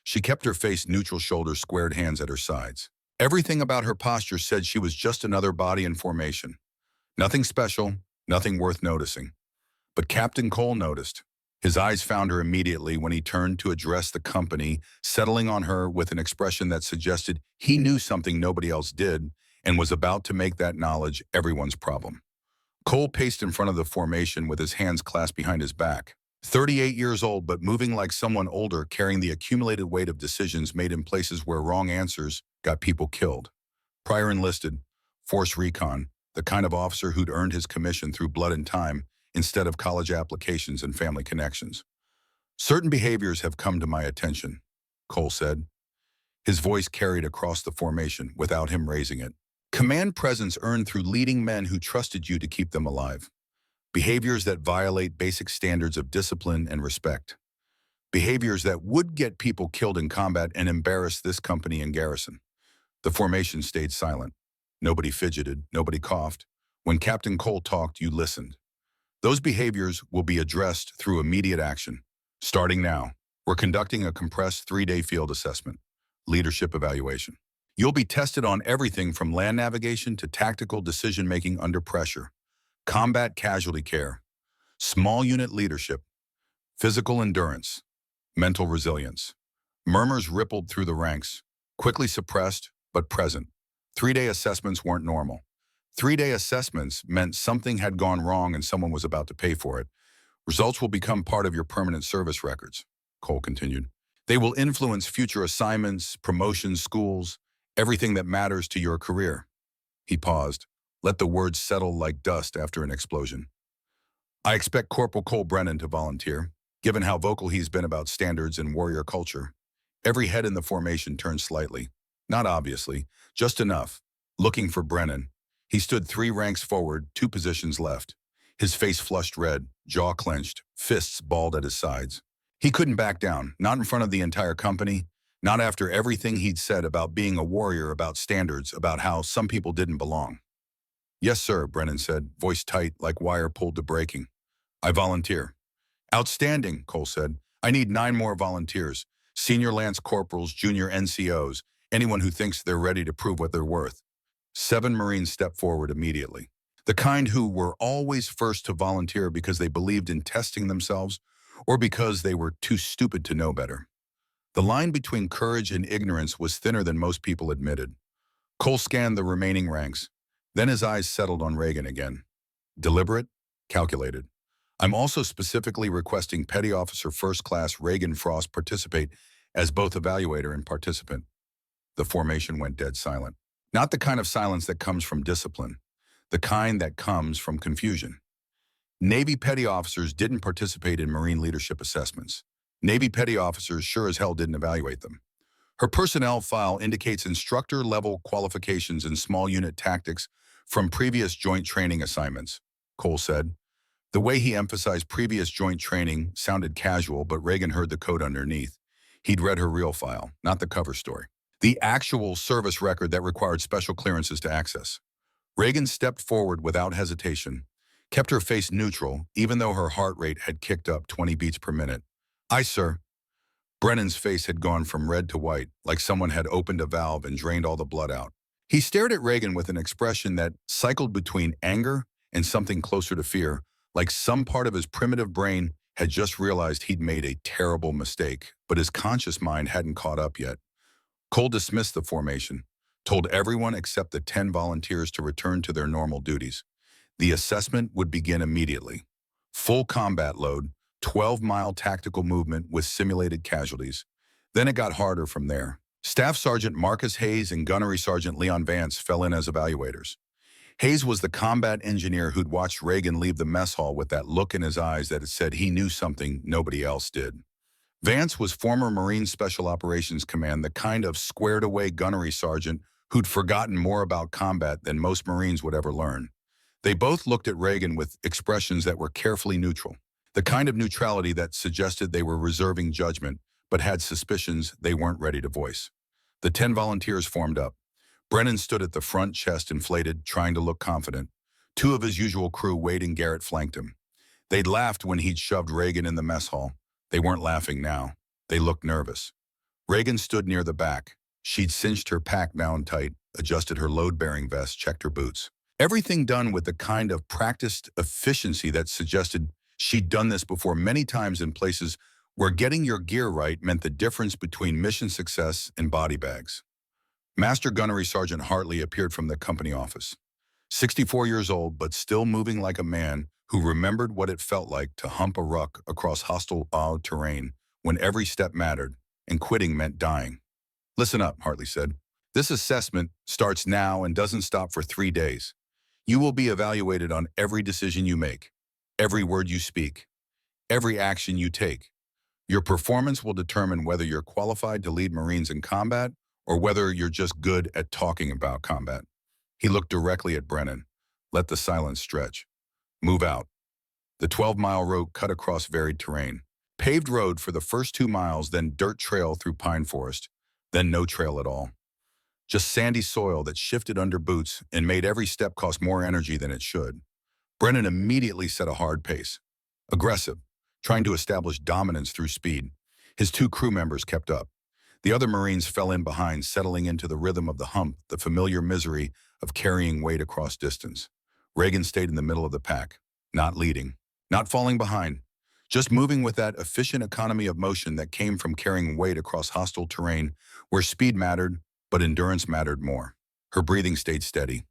She kept her face neutral, shoulders squared, hands at her sides. Everything about her posture said she was just another body in formation. Nothing special, nothing worth noticing. But Captain Cole noticed. His eyes found her immediately when he turned to address the company, settling on her with an expression that suggested he knew something nobody else did and was about to make that knowledge everyone's problem. Cole paced in front of the formation with his hands clasped behind his back. 38 years old, but moving like someone older, carrying the accumulated weight of decisions made in places where wrong answers got people killed. Prior enlisted, Force Recon, the kind of officer who'd earned his commission through blood and time instead of college applications and family connections. Certain behaviors have come to my attention, Cole said. His voice carried across the formation without him raising it. Command presence earned through leading men who trusted you to keep them alive. Behaviors that violate basic standards of discipline and respect. Behaviors that would get people killed in combat and embarrass this company and garrison. The formation stayed silent. Nobody fidgeted, nobody coughed. When Captain Cole talked, you listened. Those behaviors will be addressed through immediate action. Starting now, we're conducting a compressed 3-day field assessment, leadership evaluation. You'll be tested on everything from land navigation to tactical decision-making under pressure, combat casualty care, small unit leadership, physical endurance, mental resilience. Murmurs rippled through the ranks, quickly suppressed but present. 3-day assessments weren't normal. 3-day assessments meant something had gone wrong and someone was about to pay for it. Results will become part of your permanent service records, Cole continued. They will influence future assignments, promotions, schools, everything that matters to your career. He paused, let the words settle like dust after an explosion. I expect Corporal Cole Brennan to volunteer, given how vocal he's been about standards and warrior culture. Every head in the formation turned slightly. Not obviously, just enough. Looking for Brennan. He stood 3 ranks forward, 2 positions left. His face flushed red, jaw clenched, fists balled at his sides. He couldn't back down, not in front of the entire company, not after everything he'd said about being a warrior, about standards, about how some people didn't belong. Yes, sir, Brennan said, voice tight like wire pulled to breaking. I volunteer. Outstanding, Cole said. I need 9 more volunteers. Senior Lance Corporals, junior NCOs, anyone who thinks they're ready to prove what they're worth. 7 Marines stepped forward immediately. The kind who were always first to volunteer because they believed in testing themselves or because they were too stupid to know better. The line between courage and ignorance was thinner than most people admitted. Cole scanned the remaining ranks. Then his eyes settled on Reagan again. Deliberate, calculated. I'm also specifically requesting Petty Officer First Class Reagan Frost participate as both evaluator and participant. The formation went dead silent. Not the kind of silence that comes from discipline, the kind that comes from confusion. Navy petty officers didn't participate in Marine leadership assessments. Navy petty officers sure as hell didn't evaluate them. Her personnel file indicates instructor-level qualifications in small unit tactics from previous joint training assignments, Cole said. The way he emphasized previous joint training sounded casual, but Reagan heard the code underneath. He'd read her real file, not the cover story. The actual service record that required special clearances to access. Reagan stepped forward without hesitation, kept her face neutral, even though her heart rate had kicked up 20 beats per minute. Aye, sir. Brennan's face had gone from red to white, like someone had opened a valve and drained all the blood out. He stared at Reagan with an expression that cycled between anger and something closer to fear, like some part of his primitive brain had just realized he'd made a terrible mistake, but his conscious mind hadn't caught up yet. Cole dismissed the formation, told everyone except the 10 volunteers to return to their normal duties. The assessment would begin immediately. Full combat load, 12-mile tactical movement with simulated casualties. Then it got harder from there. Staff Sergeant Marcus Hayes and Gunnery Sergeant Leon Vance fell in as evaluators. Hayes was the combat engineer who'd watched Reagan leave the mess hall with that look in his eyes that had said he knew something nobody else did. Vance was former Marine Special Operations Command, the kind of squared-away gunnery sergeant who'd forgotten more about combat than most Marines would ever learn. They both looked at Reagan with expressions that were carefully neutral, the kind of neutrality that suggested they were reserving judgment, but had suspicions they weren't ready to voice. The 10 volunteers formed up. Brennan stood at the front, chest inflated, trying to look confident. 2 of his usual crew, Wade and Garrett, flanked him. They'd laughed when he'd shoved Reagan in the mess hall. They weren't laughing now. They looked nervous. Reagan stood near the back. She'd cinched her pack down tight, adjusted her load-bearing vest, checked her boots. Everything done with the kind of practiced efficiency that suggested she'd done this before many times in places where getting your gear right meant the difference between mission success and body bags. Master Gunnery Sergeant Hartley appeared from the company office. 64 years old, but still moving like a man who remembered what it felt like to hump a ruck across hostile terrain when every step mattered and quitting meant dying. "Listen up," Hartley said. "This assessment starts now and doesn't stop for 3 days. You will be evaluated on every decision you make, every word you speak, every action you take. Your performance will determine whether you're qualified to lead Marines in combat or whether you're just good at talking about combat." He looked directly at Brennan. Let the silence stretch. "Move out." The 12-mile route cut across varied terrain. Paved road for the first 2 miles, then dirt trail through pine forest, then no trail at all. Just sandy soil that shifted under boots and made every step cost more energy than it should. Brennan immediately set a hard pace. Aggressive, trying to establish dominance through speed. His 2 crew members kept up. The other Marines fell in behind, settling into the rhythm of the hump, the familiar misery of carrying weight across distance. Reagan stayed in the middle of the pack, not leading, not falling behind, just moving with that efficient economy of motion that came from carrying weight across hostile terrain where speed mattered, but endurance mattered more. Her breathing stayed steady,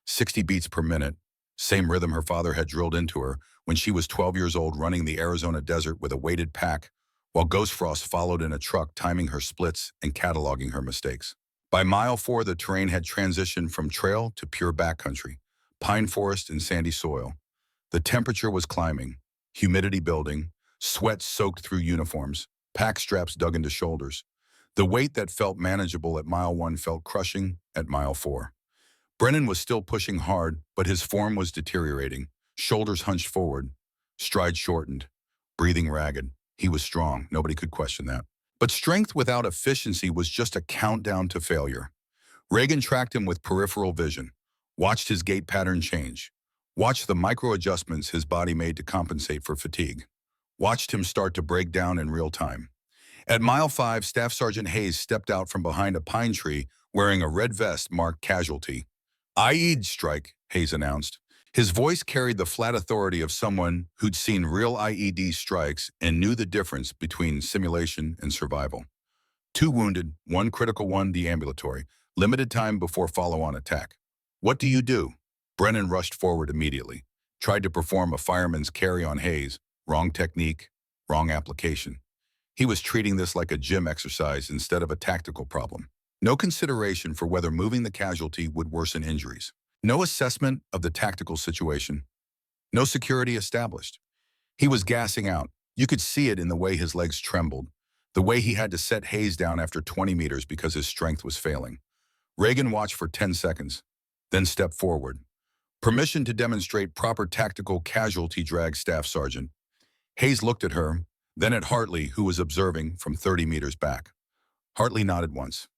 60 beats per minute, same rhythm her father had drilled into her when she was 12 years old running the Arizona desert with a weighted pack, while Ghost Frost followed in a truck timing her splits and cataloging her mistakes. By mile 4, the terrain had transitioned from trail to pure backcountry, pine forest and sandy soil. The temperature was climbing, humidity building, sweat soaked through uniforms, pack straps dug into shoulders. The weight that felt manageable at mile 1 felt crushing at mile 4. Brennan was still pushing hard, but his form was deteriorating. Shoulders hunched forward, stride shortened, breathing ragged. He was strong, nobody could question that. But strength without efficiency was just a countdown to failure. Reagan tracked him with peripheral vision, watched his gait pattern change, watched the micro-adjustments his body made to compensate for fatigue, watched him start to break down in real time. At mile 5, Staff Sergeant Hayes stepped out from behind a pine tree wearing a red vest marked casualty. "IED strike," Hayes announced. His voice carried the flat authority of someone who'd seen real IED strikes and knew the difference between simulation and survival. 2 wounded, 1 critical, 1 deambulatory. Limited time before follow-on attack. "What do you do?" Brennan rushed forward immediately. Tried to perform a fireman's carry on Hayes. Wrong technique, wrong application. He was treating this like a gym exercise instead of a tactical problem. No consideration for whether moving the casualty would worsen injuries. No assessment of the tactical situation. No security established. He was gassing out. You could see it in the way his legs trembled, the way he had to set Hayes down after 20 meters because his strength was failing. Reagan watched for 10 seconds, then stepped forward. "Permission to demonstrate proper tactical casualty drag, Staff Sergeant." Hayes looked at her, then at Hartley, who was observing from 30 meters back. Hartley nodded once.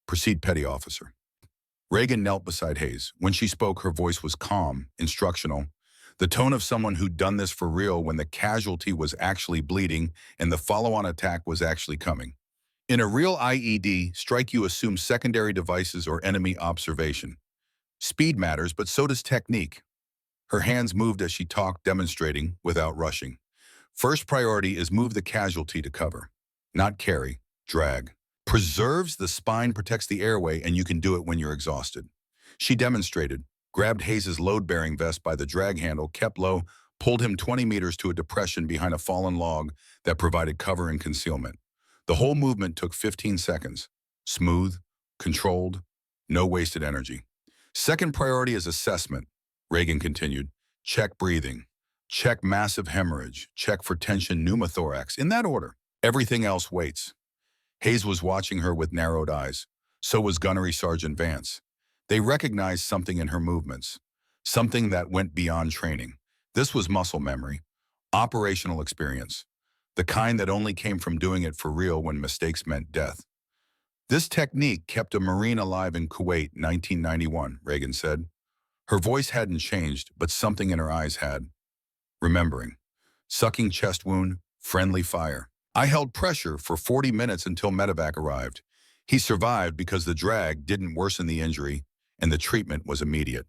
"Proceed, Petty Officer." Reagan knelt beside Hayes. When she spoke, her voice was calm, instructional, the tone of someone who'd done this for real when the casualty was actually bleeding and the follow-on attack was actually coming. "In a real IED strike, you assume secondary devices or enemy observation. Speed matters, but so does technique." Her hands moved as she talked, demonstrating without rushing. "First priority is move the casualty to cover, not carry, drag. Preserves the spine, protects the airway, and you can do it when you're exhausted." She demonstrated, grabbed Hayes' load-bearing vest by the drag handle, kept low, pulled him 20 meters to a depression behind a fallen log that provided cover and concealment. The whole movement took 15 seconds. Smooth, controlled, no wasted energy. "Second priority is assessment," Reagan continued. "Check breathing. Check massive hemorrhage. Check for tension pneumothorax. In that order. Everything else waits." Hayes was watching her with narrowed eyes. So was Gunnery Sergeant Vance. They recognized something in her movements, something that went beyond training. This was muscle memory, operational experience, the kind that only came from doing it for real when mistakes meant death. "This technique kept a Marine alive in Kuwait, 1991, Reagan said. Her voice hadn't changed, but something in her eyes had. Remembering. Sucking chest wound, friendly fire. I held pressure for 40 minutes until medevac arrived. He survived because the drag didn't worsen the injury and the treatment was immediate.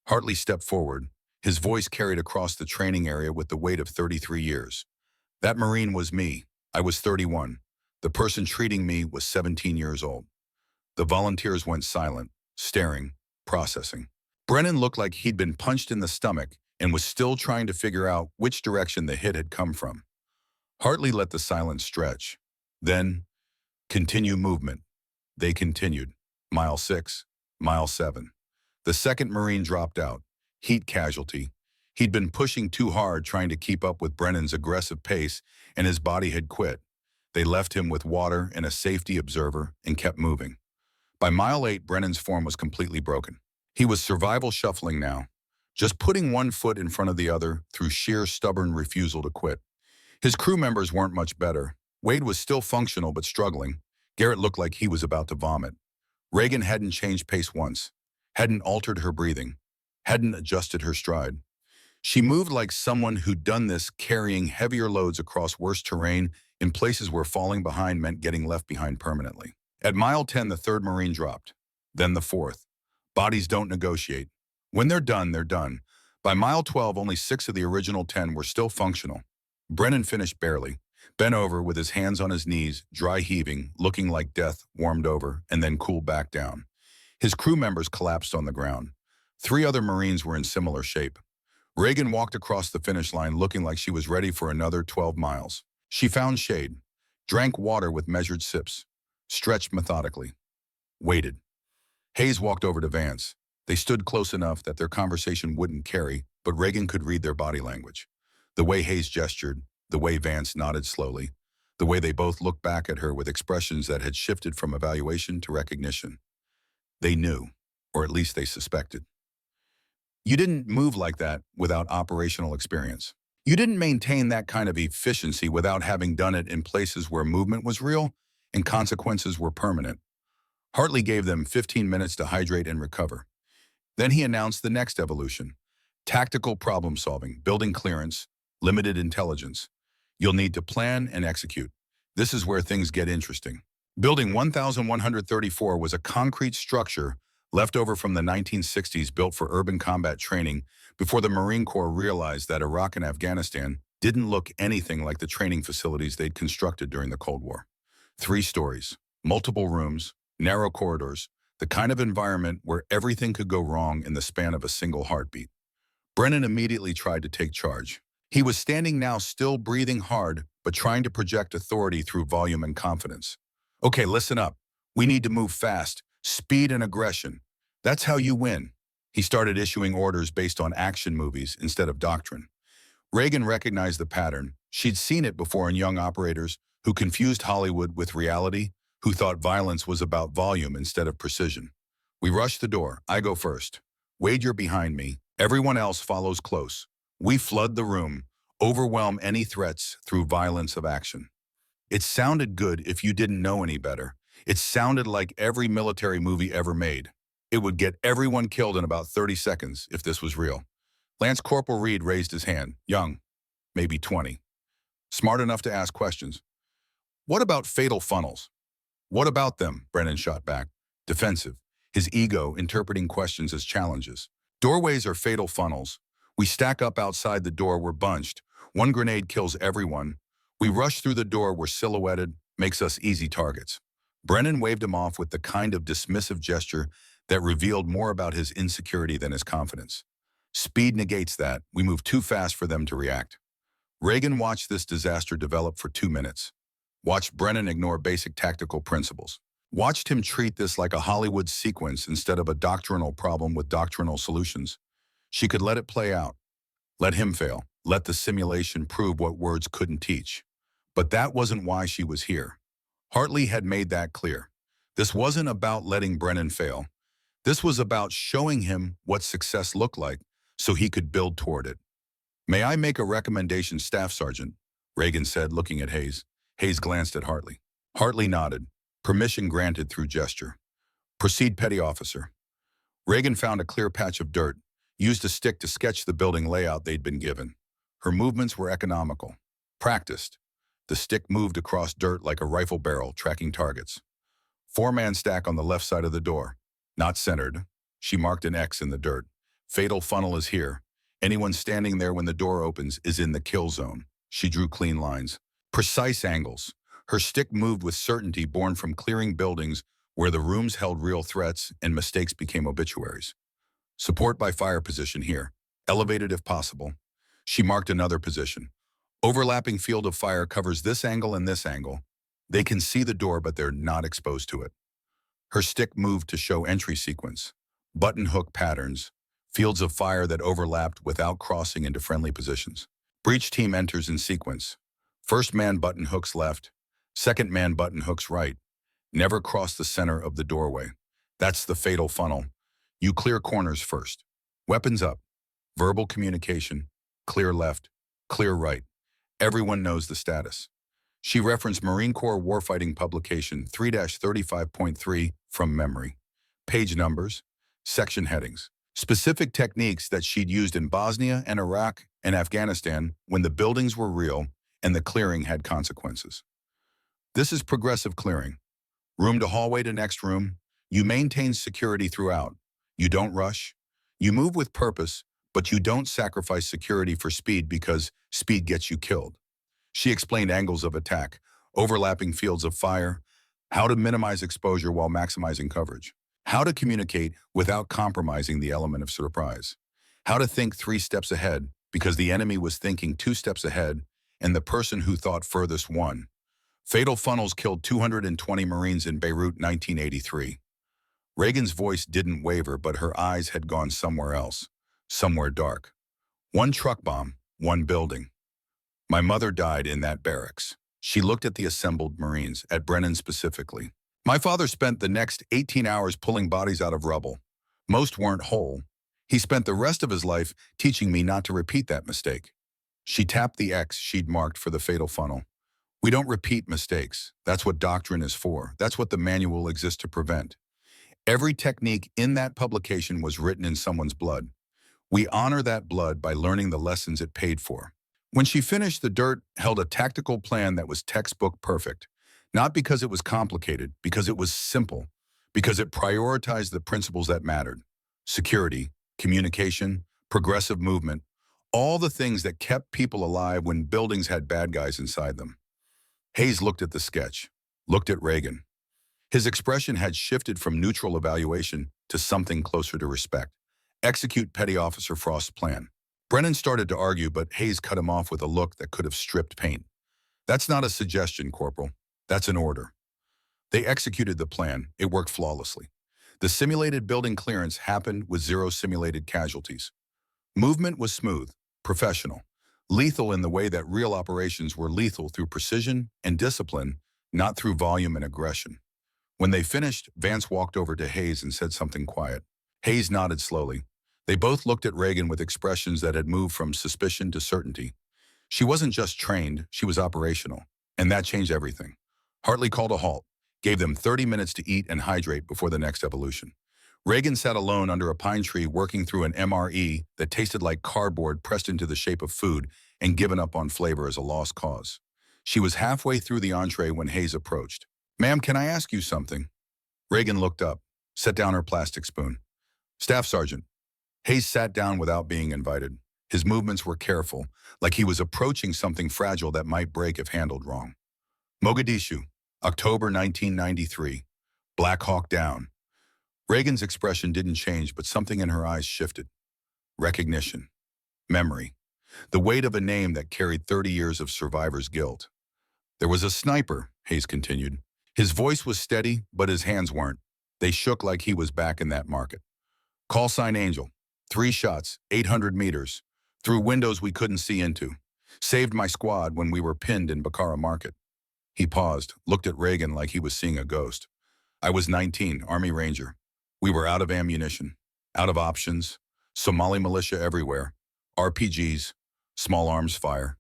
Hartley stepped forward, his voice carried across the training area with the weight of 33 years. That Marine was me. I was 31. The person treating me was 17 years old. The volunteers went silent, staring, processing. Brennan looked like he'd been punched in the stomach and was still trying to figure out which direction the hit had come from. Hartley let the silence stretch. Then, continue movement. They continued. Mile 6, mile 7. The second Marine dropped out. Heat casualty. He'd been pushing too hard trying to keep up with Brennan's aggressive pace, and his body had quit. They left him with water and a safety observer and kept moving. By mile 8, Brennan's form was completely broken. He was survival shuffling now, just putting one foot in front of the other through sheer stubborn refusal to quit. His crew members weren't much better. Wade was still functional but struggling. Garrett looked like he was about to vomit. Reagan hadn't changed pace once, hadn't altered her breathing, hadn't adjusted her stride. She moved like someone who'd done this, carrying heavier loads across worse terrain in places where falling behind meant getting left behind permanently. At mile 10, the third Marine dropped, then the fourth. Bodies don't negotiate. When they're done, they're done. By mile 12, only 6 of the original 10 were still functional. Brennan finished barely, bent over with his hands on his knees, dry heaving, looking like death warmed over and then cooled back down. His crew members collapsed on the ground. 3 other Marines were in similar shape. Reagan walked across the finish line looking like she was ready for another 12 miles. She found shade, drank water with measured sips, stretched methodically, waited. Hayes walked over to Vance. They stood close enough that their conversation wouldn't carry, but Reagan could read their body language. The way Hayes gestured, the way Vance nodded slowly, the way they both looked back at her with expressions that had shifted from evaluation to recognition. They knew, or at least they suspected. You didn't move like that without operational experience. You didn't maintain that kind of efficiency without having done it in places where movement was real and consequences were permanent. Hartley gave them 15 minutes to hydrate and recover. Then he announced the next evolution: tactical problem solving, building clearance, limited intelligence. You'll need to plan and execute. This is where things get interesting. Building 1134 was a concrete structure left over from the 1960s built for urban combat training before the Marine Corps realized that Iraq and Afghanistan didn't look anything like the training facilities they'd constructed during the Cold War. 3 stories, multiple rooms, narrow corridors, the kind of environment where everything could go wrong in the span of a single heartbeat. Brennan immediately tried to take charge. He was standing now, still breathing hard, but trying to project authority through volume and confidence. Okay, listen up. We need to move fast. Speed and aggression. That's how you win. He started issuing orders based on action movies instead of doctrine. Reagan recognized the pattern. She'd seen it before in young operators who confused Hollywood with reality, who thought violence was about volume instead of precision. We rush the door. I go first. Wade, you're behind me. Everyone else follows close. We flood the room, overwhelm any threats through violence of action. It sounded good if you didn't know any better. It sounded like every military movie ever made. It would get everyone killed in about 30 seconds if this was real. Lance Corporal Reed raised his hand, young, maybe 20. Smart enough to ask questions. What about fatal funnels? What about them? Brennan shot back, defensive, his ego interpreting questions as challenges. Doorways are fatal funnels. We stack up outside the door, we're bunched. One grenade kills everyone. We rush through the door, we're silhouetted, makes us easy targets. Brennan waved him off with the kind of dismissive gesture that revealed more about his insecurity than his confidence. Speed negates that. We move too fast for them to react. Reagan watched this disaster develop for 2 minutes. Watched Brennan ignore basic tactical principles. Watched him treat this like a Hollywood sequence instead of a doctrinal problem with doctrinal solutions. She could let it play out. Let him fail. Let the simulation prove what words couldn't teach. But that wasn't why she was here. Hartley had made that clear. This wasn't about letting Brennan fail. This was about showing him what success looked like so he could build toward it. May I make a recommendation, Staff Sergeant? Reagan said, looking at Hayes. Hayes glanced at Hartley. Hartley nodded. Permission granted through gesture. Proceed, Petty Officer. Reagan found a clear patch of dirt, used a stick to sketch the building layout they'd been given. Her movements were economical, practiced. The stick moved across dirt like a rifle barrel, tracking targets. Four-man stack on the left side of the door. Not centered. She marked an X in the dirt. Fatal funnel is here. Anyone standing there when the door opens is in the kill zone. She drew clean lines. Precise angles. Her stick moved with certainty born from clearing buildings where the rooms held real threats and mistakes became obituaries. Support by fire position here. Elevated if possible. She marked another position. Overlapping field of fire covers this angle and this angle. They can see the door, but they're not exposed to it. Her stick moved to show entry sequence. Button hook patterns. Fields of fire that overlapped without crossing into friendly positions. Breach team enters in sequence. First man button hooks left. Second man button hooks right. Never cross the center of the doorway. That's the fatal funnel. You clear corners first. Weapons up. Verbal communication. Clear left. Clear right. Everyone knows the status. She referenced Marine Corps Warfighting Publication 3-35.3 from memory. Page numbers, section headings. Specific techniques that she'd used in Bosnia and Iraq and Afghanistan when the buildings were real and the clearing had consequences. This is progressive clearing. Room to hallway to next room. You maintain security throughout. You don't rush. You move with purpose, but you don't sacrifice security for speed because speed gets you killed. She explained angles of attack, overlapping fields of fire, how to minimize exposure while maximizing coverage, how to communicate without compromising the element of surprise, how to think 3 steps ahead because the enemy was thinking 2 steps ahead and the person who thought furthest won. Fatal funnels killed 220 Marines in Beirut 1983. Reagan's voice didn't waver, but her eyes had gone somewhere else, somewhere dark. 1 truck bomb, 1 building. My mother died in that barracks. She looked at the assembled Marines, at Brennan specifically. My father spent the next 18 hours pulling bodies out of rubble. Most weren't whole. He spent the rest of his life teaching me not to repeat that mistake. She tapped the X she'd marked for the fatal funnel. We don't repeat mistakes. That's what doctrine is for. That's what the manual exists to prevent. Every technique in that publication was written in someone's blood. We honor that blood by learning the lessons it paid for. When she finished, the dirt held a tactical plan that was textbook perfect. Not because it was complicated, because it was simple, because it prioritized the principles that mattered. Security, communication, progressive movement, all the things that kept people alive when buildings had bad guys inside them. Hayes looked at the sketch, looked at Reagan. His expression had shifted from neutral evaluation to something closer to respect. Execute Petty Officer Frost's plan. Brennan started to argue, but Hayes cut him off with a look that could have stripped paint. That's not a suggestion, Corporal. That's an order. They executed the plan. It worked flawlessly. The simulated building clearance happened with 0 simulated casualties. Movement was smooth, professional, lethal in the way that real operations were lethal through precision and discipline, not through volume and aggression. When they finished, Vance walked over to Hayes and said something quiet. Hayes nodded slowly. They both looked at Reagan with expressions that had moved from suspicion to certainty. She wasn't just trained, she was operational, and that changed everything. Hartley called a halt, gave them 30 minutes to eat and hydrate before the next evolution. Reagan sat alone under a pine tree working through an MRE that tasted like cardboard pressed into the shape of food and given up on flavor as a lost cause. She was halfway through the entree when Hayes approached. "Ma'am, can I ask you something?" Reagan looked up, set down her plastic spoon. "Staff Sergeant." Hayes sat down without being invited. His movements were careful, like he was approaching something fragile that might break if handled wrong. Mogadishu, October 1993. Black Hawk down. Reagan's expression didn't change, but something in her eyes shifted. Recognition. Memory. The weight of a name that carried 30 years of survivor's guilt. "There was a sniper," Hayes continued. His voice was steady, but his hands weren't. They shook like he was back in that market. "Call sign Angel. 3 shots, 800 meters, through windows we couldn't see into. Saved my squad when we were pinned in Bakara Market." He paused, looked at Reagan like he was seeing a ghost. "I was 19, Army Ranger. We were out of ammunition, out of options, Somali militia everywhere, RPGs, small arms fire.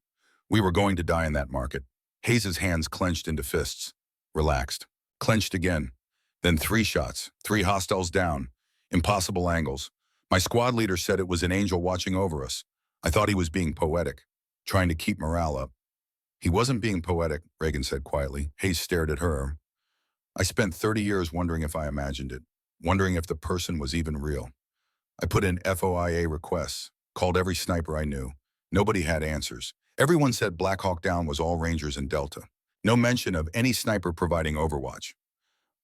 We were going to die in that market." Hayes's hands clenched into fists, relaxed, clenched again. Then 3 shots, 3 hostiles down, impossible angles. My squad leader said it was an angel watching over us. I thought he was being poetic, trying to keep morale up. He wasn't being poetic, Reagan said quietly. Hayes stared at her. I spent 30 years wondering if I imagined it, wondering if the person was even real. I put in FOIA requests, called every sniper I knew. Nobody had answers. Everyone said Black Hawk Down was all Rangers and Delta. No mention of any sniper providing overwatch.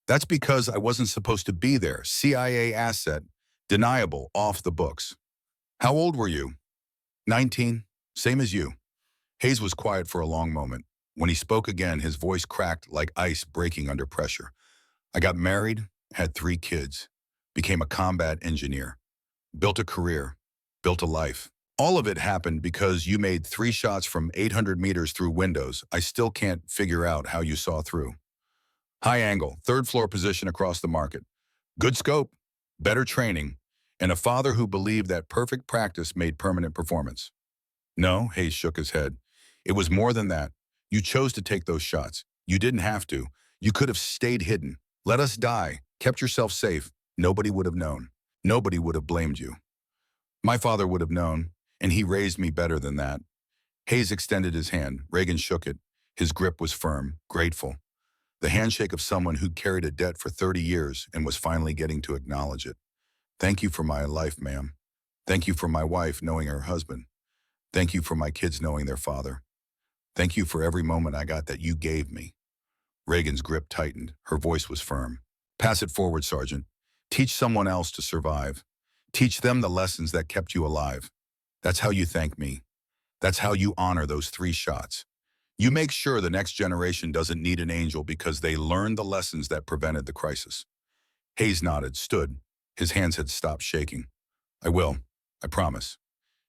That's because I wasn't supposed to be there. CIA asset, deniable, off the books. How old were you? 19, same as you. Hayes was quiet for a long moment. When he spoke again, his voice cracked like ice breaking under pressure. I got married, had 3 kids, became a combat engineer, built a career, built a life. All of it happened because you made 3 shots from 800 meters through windows. I still can't figure out how you saw through. High angle, 3rd floor position across the market. Good scope, better training, and a father who believed that perfect practice made permanent performance. No, Hayes shook his head. It was more than that. You chose to take those shots. You didn't have to. You could have stayed hidden. Let us die. Kept yourself safe. Nobody would have known. Nobody would have blamed you. My father would have known, and he raised me better than that. Hayes extended his hand. Reagan shook it. His grip was firm, grateful. The handshake of someone who'd carried a debt for 30 years and was finally getting to acknowledge it. Thank you for my life, ma'am. Thank you for my wife knowing her husband. Thank you for my kids knowing their father. Thank you for every moment I got that you gave me. Reagan's grip tightened. Her voice was firm. Pass it forward, Sergeant. Teach someone else to survive. Teach them the lessons that kept you alive. That's how you thank me. That's how you honor those 3 shots. You make sure the next generation doesn't need an angel because they learned the lessons that prevented the crisis. Hayes nodded, stood. His hands had stopped shaking. I will. I promise.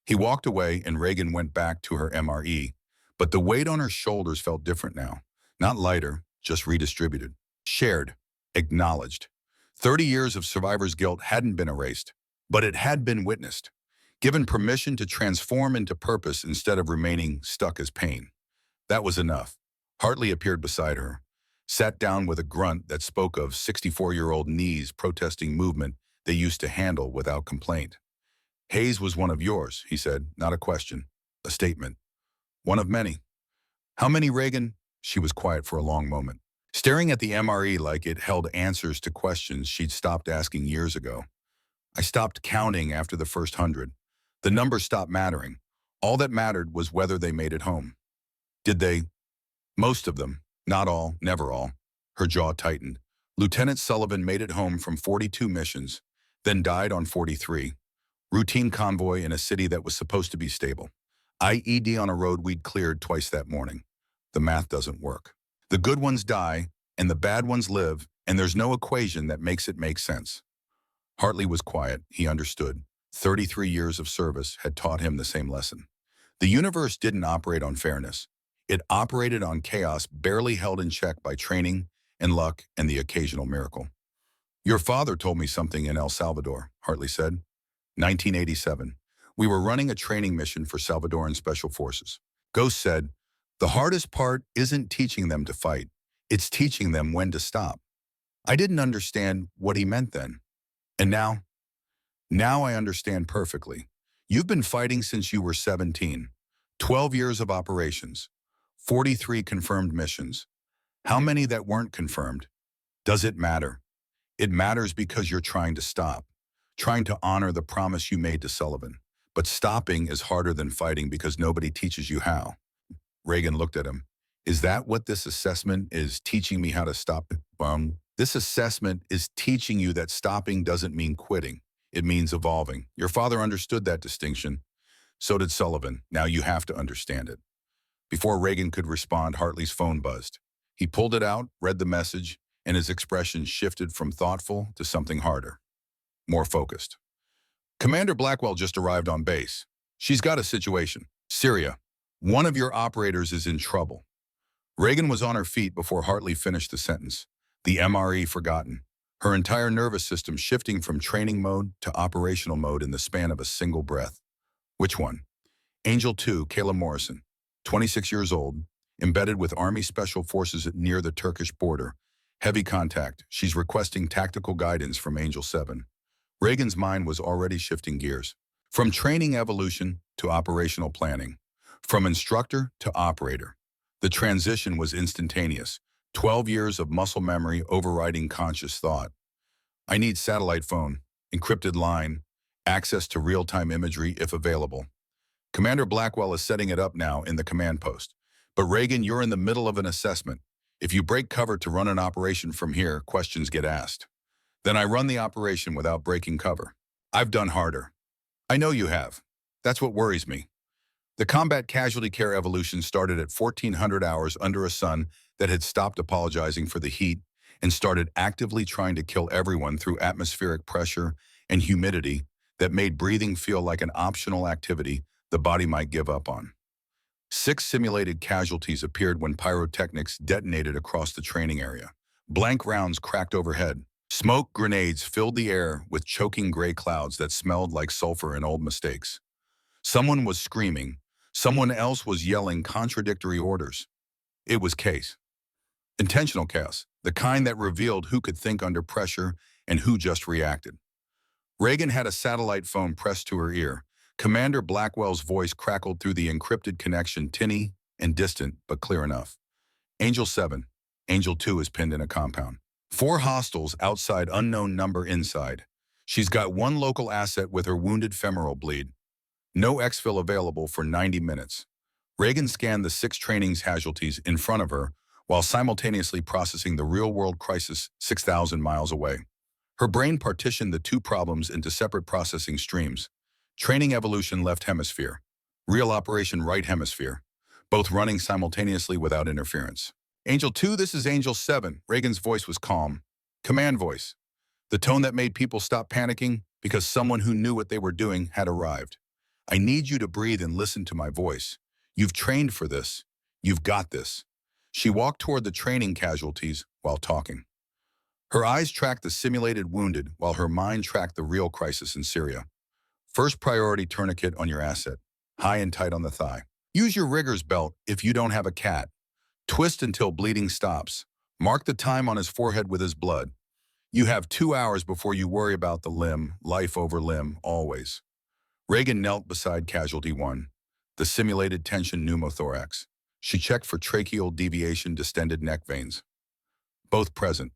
He walked away and Reagan went back to her MRE, but the weight on her shoulders felt different now. Not lighter, just redistributed. Shared. Acknowledged. 30 years of survivor's guilt hadn't been erased, but it had been witnessed. Given permission to transform into purpose instead of remaining stuck as pain. That was enough. Hartley appeared beside her, sat down with a grunt that spoke of 64-year-old knees protesting movement they used to handle without complaint. Hayes was one of yours, he said, not a question, a statement. One of many. How many, Reagan? She was quiet for a long moment, staring at the MRE like it held answers to questions she'd stopped asking years ago. I stopped counting after the first 100. The number stopped mattering. All that mattered was whether they made it home. Did they? Most of them. Not all, never all. Her jaw tightened. Lieutenant Sullivan made it home from 42 missions, then died on 43. Routine convoy in a city that was supposed to be stable. IED on a road we'd cleared twice that morning. The math doesn't work. The good ones die, and the bad ones live, and there's no equation that makes it make sense. Hartley was quiet. He understood. 33 years of service had taught him the same lesson. The universe didn't operate on fairness. It operated on chaos barely held in check by training and luck and the occasional miracle. Your father told me something in El Salvador, Hartley said. 1987. We were running a training mission for Salvadoran Special Forces. Ghost said, the hardest part isn't teaching them to fight. It's teaching them when to stop. I didn't understand what he meant then. And now I understand perfectly. You've been fighting since you were 17. 12 years of operations. 43 confirmed missions. How many that weren't confirmed? Does it matter? It matters because you're trying to stop, trying to honor the promise you made to Sullivan. But stopping is harder than fighting because nobody teaches you how. Reagan looked at him. Is that what this assessment is, teaching me how to stop? This assessment is teaching you that stopping doesn't mean quitting. It means evolving. Your father understood that distinction. So did Sullivan. Now you have to understand it. Before Reagan could respond, Hartley's phone buzzed. He pulled it out, read the message, and his expression shifted from thoughtful to something harder, more focused. Commander Blackwell just arrived on base. She's got a situation. Syria. One of your operators is in trouble. Reagan was on her feet before Hartley finished the sentence. The MRE forgotten. Her entire nervous system shifting from training mode to operational mode in the span of a single breath. Which one? Angel 2, Kayla Morrison, 26 years old, embedded with Army Special Forces near the Turkish border. Heavy contact. She's requesting tactical guidance from Angel 7. Reagan's mind was already shifting gears. From training evolution to operational planning. From instructor to operator. The transition was instantaneous. 12 years of muscle memory overriding conscious thought. I need satellite phone, encrypted line, access to real-time imagery if available. Commander Blackwell is setting it up now in the command post. But Reagan, you're in the middle of an assessment. If you break cover to run an operation from here, questions get asked. Then I run the operation without breaking cover. I've done harder. I know you have. That's what worries me. The combat casualty care evolution started at 1400 hours under a sun that had stopped apologizing for the heat and started actively trying to kill everyone through atmospheric pressure and humidity that made breathing feel like an optional activity the body might give up on. 6 simulated casualties appeared when pyrotechnics detonated across the training area. Blank rounds cracked overhead. Smoke grenades filled the air with choking gray clouds that smelled like sulfur and old mistakes. Someone was screaming. Someone else was yelling contradictory orders. It was chaos. Intentional chaos, the kind that revealed who could think under pressure and who just reacted. Reagan had a satellite phone pressed to her ear. Commander Blackwell's voice crackled through the encrypted connection, tinny and distant, but clear enough. Angel 7. Angel 2 is pinned in a compound. 4 hostiles outside, unknown number inside. She's got 1 local asset with her wounded femoral bleed. No exfil available for 90 minutes. Reagan scanned the 6 training casualties in front of her while simultaneously processing the real-world crisis 6,000 miles away. Her brain partitioned the 2 problems into separate processing streams. Training evolution left hemisphere. Real operation right hemisphere. Both running simultaneously without interference. Angel 2, this is Angel 7. Reagan's voice was calm. Command voice. The tone that made people stop panicking because someone who knew what they were doing had arrived. I need you to breathe and listen to my voice. You've trained for this. You've got this. She walked toward the training casualties while talking. Her eyes tracked the simulated wounded while her mind tracked the real crisis in Syria. First priority, tourniquet on your asset, high and tight on the thigh. Use your rigger's belt if you don't have a cat. Twist until bleeding stops. Mark the time on his forehead with his blood. You have 2 hours before you worry about the limb, life over limb, always. Reagan knelt beside casualty 1, the simulated tension pneumothorax. She checked for tracheal deviation, distended neck veins. Both present.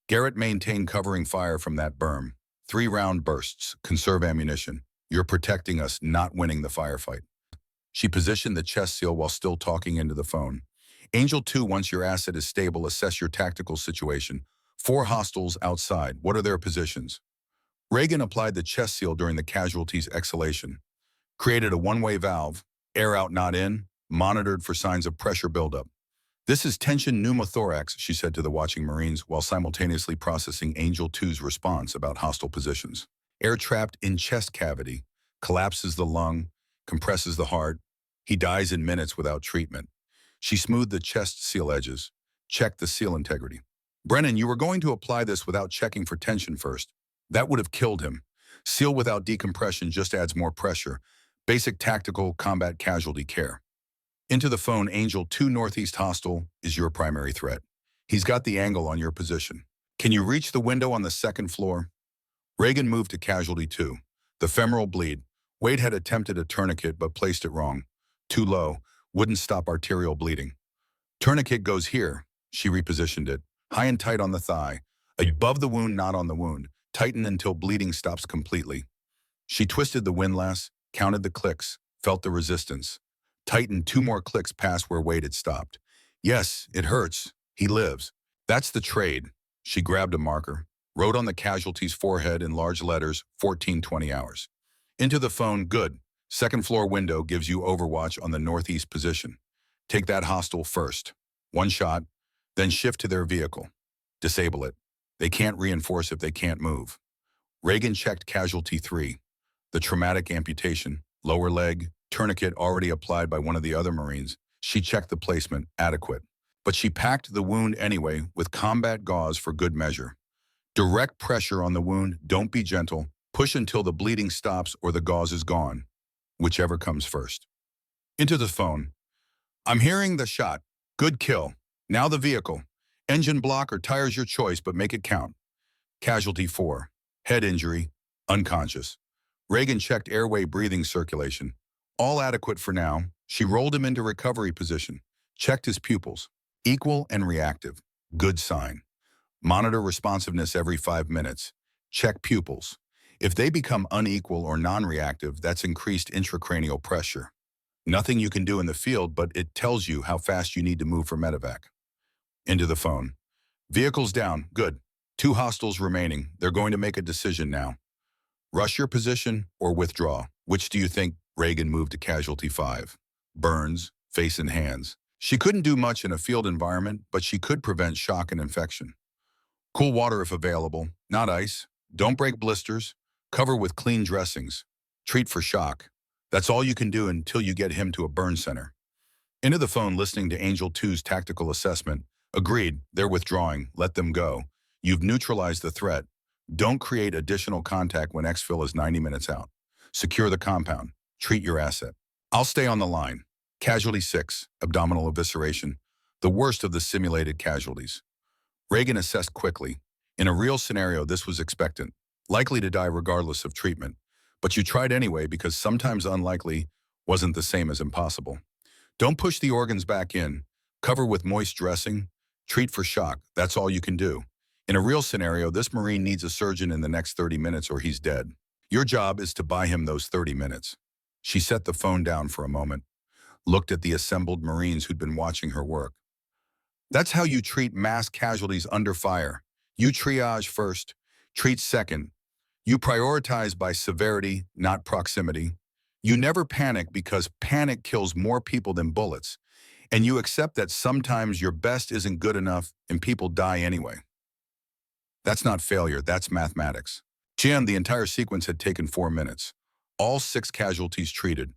Garrett maintained covering fire from that berm. 3 round bursts, conserve ammunition. You're protecting us, not winning the firefight. She positioned the chest seal while still talking into the phone. Angel 2, once your asset is stable, assess your tactical situation. 4 hostiles outside. What are their positions? Reagan applied the chest seal during the casualty's exhalation. Created a one-way valve, air out not in, monitored for signs of pressure buildup. This is tension pneumothorax, she said to the watching Marines while simultaneously processing Angel 2's response about hostile positions. Air trapped in chest cavity, collapses the lung, compresses the heart. He dies in minutes without treatment. She smoothed the chest seal edges, checked the seal integrity. Brennan, you were going to apply this without checking for tension first. That would have killed him. Seal without decompression just adds more pressure. Basic tactical combat casualty care. Into the phone, Angel 2 Northeast hostile is your primary threat. He's got the angle on your position. Can you reach the window on the 2nd floor? Reagan moved to casualty 2. The femoral bleed. Wade had attempted a tourniquet but placed it wrong. Too low. Wouldn't stop arterial bleeding. Tourniquet goes here. She repositioned it. High and tight on the thigh. Above the wound, not on the wound. Tighten until bleeding stops completely. She twisted the windlass, counted the clicks, felt the resistance. Tightened 2 more clicks past where Wade had stopped. Yes, it hurts. He lives. That's the trade. She grabbed a marker, wrote on the casualty's forehead in large letters, 1420 hours. Into the phone, good. 2nd floor window gives you overwatch on the northeast position. Take that hostile first. 1 shot, then shift to their vehicle. Disable it. They can't reinforce if they can't move. Reagan checked casualty 3. The traumatic amputation, lower leg, tourniquet already applied by one of the other Marines. She checked the placement, adequate. But she packed the wound anyway with combat gauze for good measure. Direct pressure on the wound, don't be gentle. Push until the bleeding stops or the gauze is gone. Whichever comes first. Into the phone. I'm hearing the shot. Good kill. Now the vehicle. Engine block or tires, your choice, but make it count. Casualty 4. Head injury. Unconscious. Reagan checked airway, breathing, circulation. All adequate for now. She rolled him into recovery position. Checked his pupils. Equal and reactive. Good sign. Monitor responsiveness every 5 minutes. Check pupils. If they become unequal or non-reactive, that's increased intracranial pressure. Nothing you can do in the field, but it tells you how fast you need to move for medevac. Into the phone. Vehicles down. Good. 2 hostiles remaining. They're going to make a decision now. Rush your position or withdraw. Which do you think? Reagan moved to casualty 5. Burns, face and hands. She couldn't do much in a field environment, but she could prevent shock and infection. Cool water if available, not ice. Don't break blisters. Cover with clean dressings. Treat for shock. That's all you can do until you get him to a burn center. Into the phone listening to Angel 2's tactical assessment. Agreed, they're withdrawing. Let them go. You've neutralized the threat. Don't create additional contact when exfil is 90 minutes out. Secure the compound. Treat your asset. I'll stay on the line. Casualty 6, abdominal evisceration. The worst of the simulated casualties. Reagan assessed quickly. In a real scenario, this was expectant. Likely to die regardless of treatment. But you tried anyway because sometimes unlikely wasn't the same as impossible. Don't push the organs back in. Cover with moist dressing. Treat for shock. That's all you can do. In a real scenario, this Marine needs a surgeon in the next 30 minutes or he's dead. Your job is to buy him those 30 minutes. She set the phone down for a moment, looked at the assembled Marines who'd been watching her work. That's how you treat mass casualties under fire. You triage first, treat second. You prioritize by severity, not proximity. You never panic because panic kills more people than bullets. And you accept that sometimes your best isn't good enough and people die anyway. That's not failure, that's mathematics. The entire sequence had taken 4 minutes. All 6 casualties treated.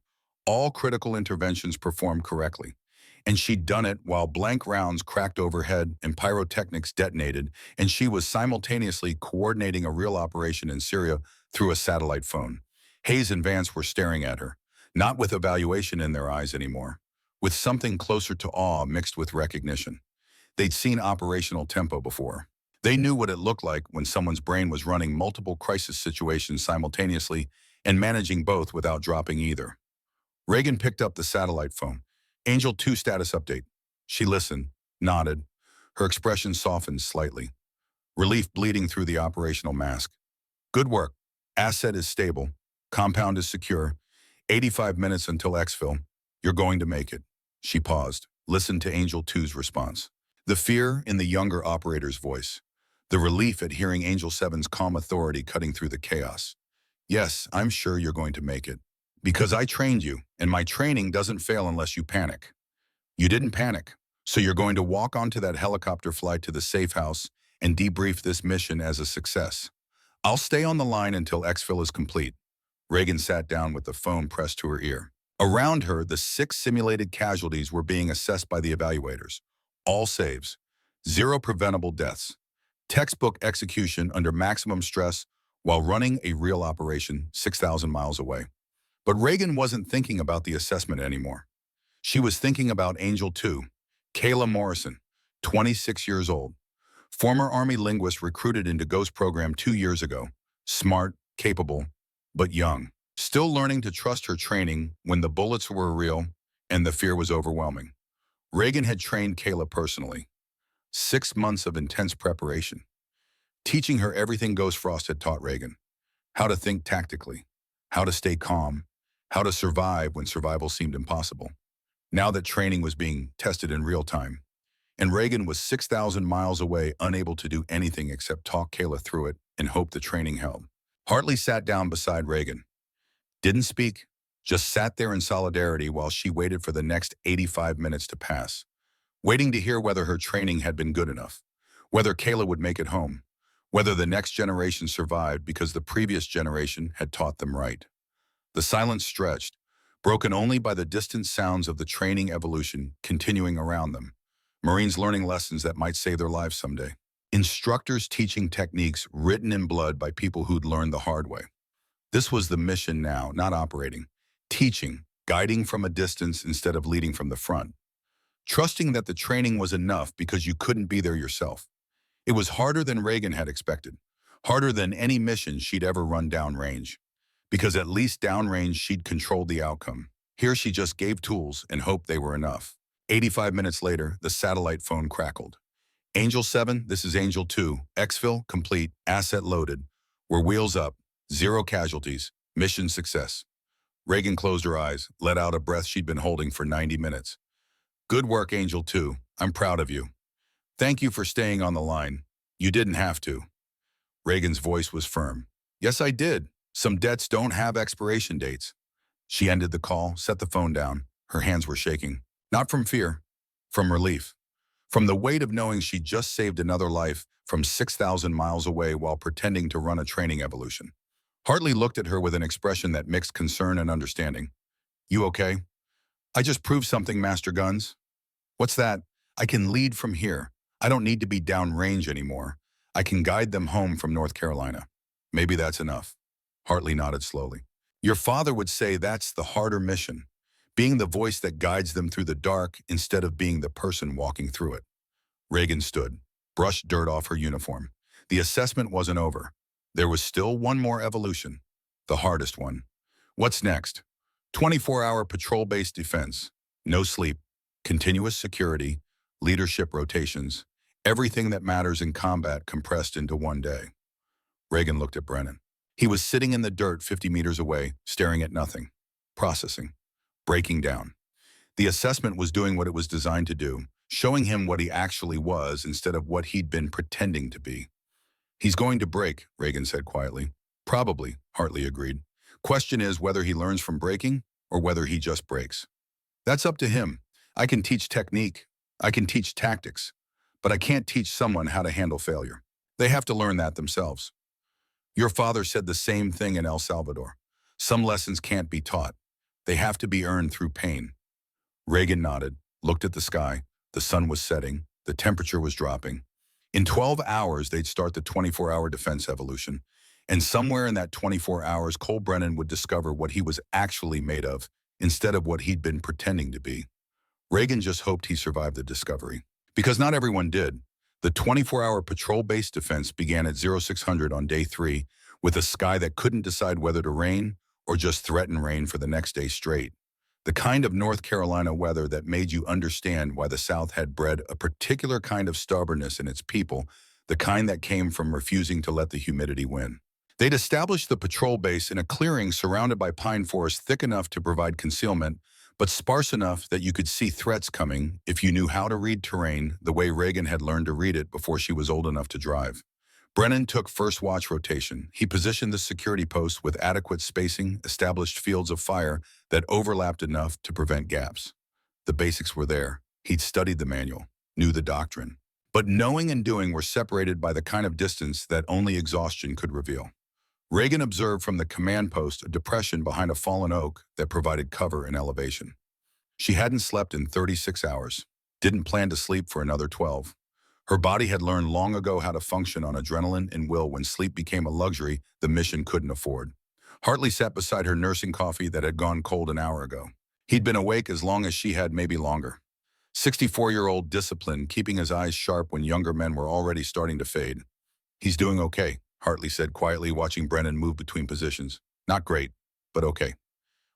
All critical interventions performed correctly. And she'd done it while blank rounds cracked overhead and pyrotechnics detonated, and she was simultaneously coordinating a real operation in Syria through a satellite phone. Hayes and Vance were staring at her, not with evaluation in their eyes anymore, with something closer to awe mixed with recognition. They'd seen operational tempo before. They knew what it looked like when someone's brain was running multiple crisis situations simultaneously and managing both without dropping either. Reagan picked up the satellite phone. Angel 2 status update. She listened, nodded. Her expression softened slightly. Relief bleeding through the operational mask. Good work. Asset is stable. Compound is secure. 85 minutes until exfil. You're going to make it. She paused, listened to Angel 2's response. The fear in the younger operator's voice. The relief at hearing Angel 7's calm authority cutting through the chaos. Yes, I'm sure you're going to make it. Because I trained you, and my training doesn't fail unless you panic. You didn't panic, so you're going to walk onto that helicopter flight to the safe house and debrief this mission as a success. I'll stay on the line until exfil is complete. Reagan sat down with the phone pressed to her ear. Around her, the 6 simulated casualties were being assessed by the evaluators. All saves. 0 preventable deaths. Textbook execution under maximum stress while running a real operation 6,000 miles away. But Reagan wasn't thinking about the assessment anymore. She was thinking about Angel 2, Kayla Morrison, 26 years old. Former Army linguist recruited into Ghost program 2 years ago. Smart, capable, but young. Still learning to trust her training when the bullets were real and the fear was overwhelming. Reagan had trained Kayla personally. 6 months of intense preparation. Teaching her everything Ghost Frost had taught Reagan. How to think tactically. How to stay calm. How to survive when survival seemed impossible. Now that training was being tested in real time, and Reagan was 6,000 miles away, unable to do anything except talk Kayla through it and hope the training held. Hartley sat down beside Reagan. Didn't speak, just sat there in solidarity while she waited for the next 85 minutes to pass, waiting to hear whether her training had been good enough, whether Kayla would make it home, whether the next generation survived because the previous generation had taught them right. The silence stretched, broken only by the distant sounds of the training evolution continuing around them. Marines learning lessons that might save their lives someday. Instructors teaching techniques written in blood by people who'd learned the hard way. This was the mission now, not operating. Teaching, guiding from a distance instead of leading from the front. Trusting that the training was enough because you couldn't be there yourself. It was harder than Reagan had expected. Harder than any mission she'd ever run downrange. Because at least downrange she'd controlled the outcome. Here she just gave tools and hoped they were enough. 85 minutes later, the satellite phone crackled. Angel 7, this is Angel 2. Exfil, complete, asset loaded. We're wheels up, 0 casualties, mission success. Reagan closed her eyes, let out a breath she'd been holding for 90 minutes. Good work, Angel 2. I'm proud of you. Thank you for staying on the line. You didn't have to. Reagan's voice was firm. Yes, I did. Some debts don't have expiration dates. She ended the call, set the phone down. Her hands were shaking. Not from fear, from relief. From the weight of knowing she just saved another life from 6,000 miles away while pretending to run a training evolution. Hartley looked at her with an expression that mixed concern and understanding. You okay? I just proved something, Master Guns. What's that? I can lead from here. I don't need to be downrange anymore. I can guide them home from North Carolina. Maybe that's enough. Hartley nodded slowly. Your father would say that's the harder mission, being the voice that guides them through the dark instead of being the person walking through it. Reagan stood, brushed dirt off her uniform. The assessment wasn't over. There was still one more evolution, the hardest one. What's next? 24-hour patrol-based defense, no sleep, continuous security, leadership rotations, everything that matters in combat compressed into one day. Reagan looked at Brennan. He was sitting in the dirt 50 meters away, staring at nothing, processing, breaking down. The assessment was doing what it was designed to do, showing him what he actually was instead of what he'd been pretending to be. He's going to break, Reagan said quietly. Probably, Hartley agreed. Question is whether he learns from breaking or whether he just breaks. That's up to him. I can teach technique. I can teach tactics. But I can't teach someone how to handle failure. They have to learn that themselves. Your father said the same thing in El Salvador. Some lessons can't be taught. They have to be earned through pain. Reagan nodded, looked at the sky. The sun was setting. The temperature was dropping. In 12 hours, they'd start the 24-hour defense evolution. And somewhere in that 24 hours, Cole Brennan would discover what he was actually made of instead of what he'd been pretending to be. Reagan just hoped he survived the discovery. Because not everyone did. The 24-hour patrol-based defense began at 0600 on day 3 with a sky that couldn't decide whether to rain or just threaten rain for the next day straight. The kind of North Carolina weather that made you understand why the South had bred a particular kind of stubbornness in its people, the kind that came from refusing to let the humidity win. They'd established the patrol base in a clearing surrounded by pine forest thick enough to provide concealment, but sparse enough that you could see threats coming if you knew how to read terrain the way Reagan had learned to read it before she was old enough to drive. Brennan took first watch rotation. He positioned the security post with adequate spacing, established fields of fire that overlapped enough to prevent gaps. The basics were there. He'd studied the manual, knew the doctrine. But knowing and doing were separated by the kind of distance that only exhaustion could reveal. Reagan observed from the command post a depression behind a fallen oak that provided cover and elevation. She hadn't slept in 36 hours, didn't plan to sleep for another 12. Her body had learned long ago how to function on adrenaline and will when sleep became a luxury the mission couldn't afford. Hartley sat beside her nursing coffee that had gone cold an hour ago. He'd been awake as long as she had, maybe longer. 64-year-old discipline, keeping his eyes sharp when younger men were already starting to fade. He's doing okay, Hartley said quietly, watching Brennan move between positions. Not great, but okay.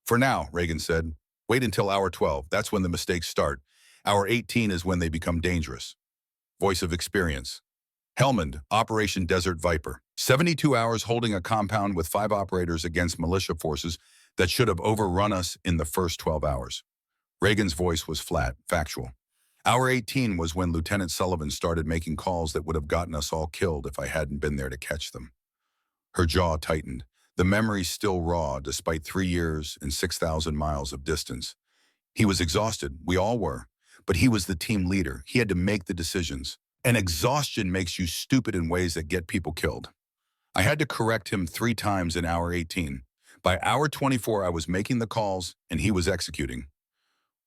For now, Reagan said. Wait until hour 12. That's when the mistakes start. Hour 18 is when they become dangerous. Voice of experience. Helmand, Operation Desert Viper. 72 hours holding a compound with 5 operators against militia forces that should have overrun us in the first 12 hours. Reagan's voice was flat, factual. Hour 18 was when Lieutenant Sullivan started making calls that would have gotten us all killed if I hadn't been there to catch them. Her jaw tightened, the memory still raw despite 3 years and 6,000 miles of distance. He was exhausted, we all were, but he was the team leader. He had to make the decisions. And exhaustion makes you stupid in ways that get people killed. I had to correct him 3 times in hour 18. By hour 24, I was making the calls and he was executing.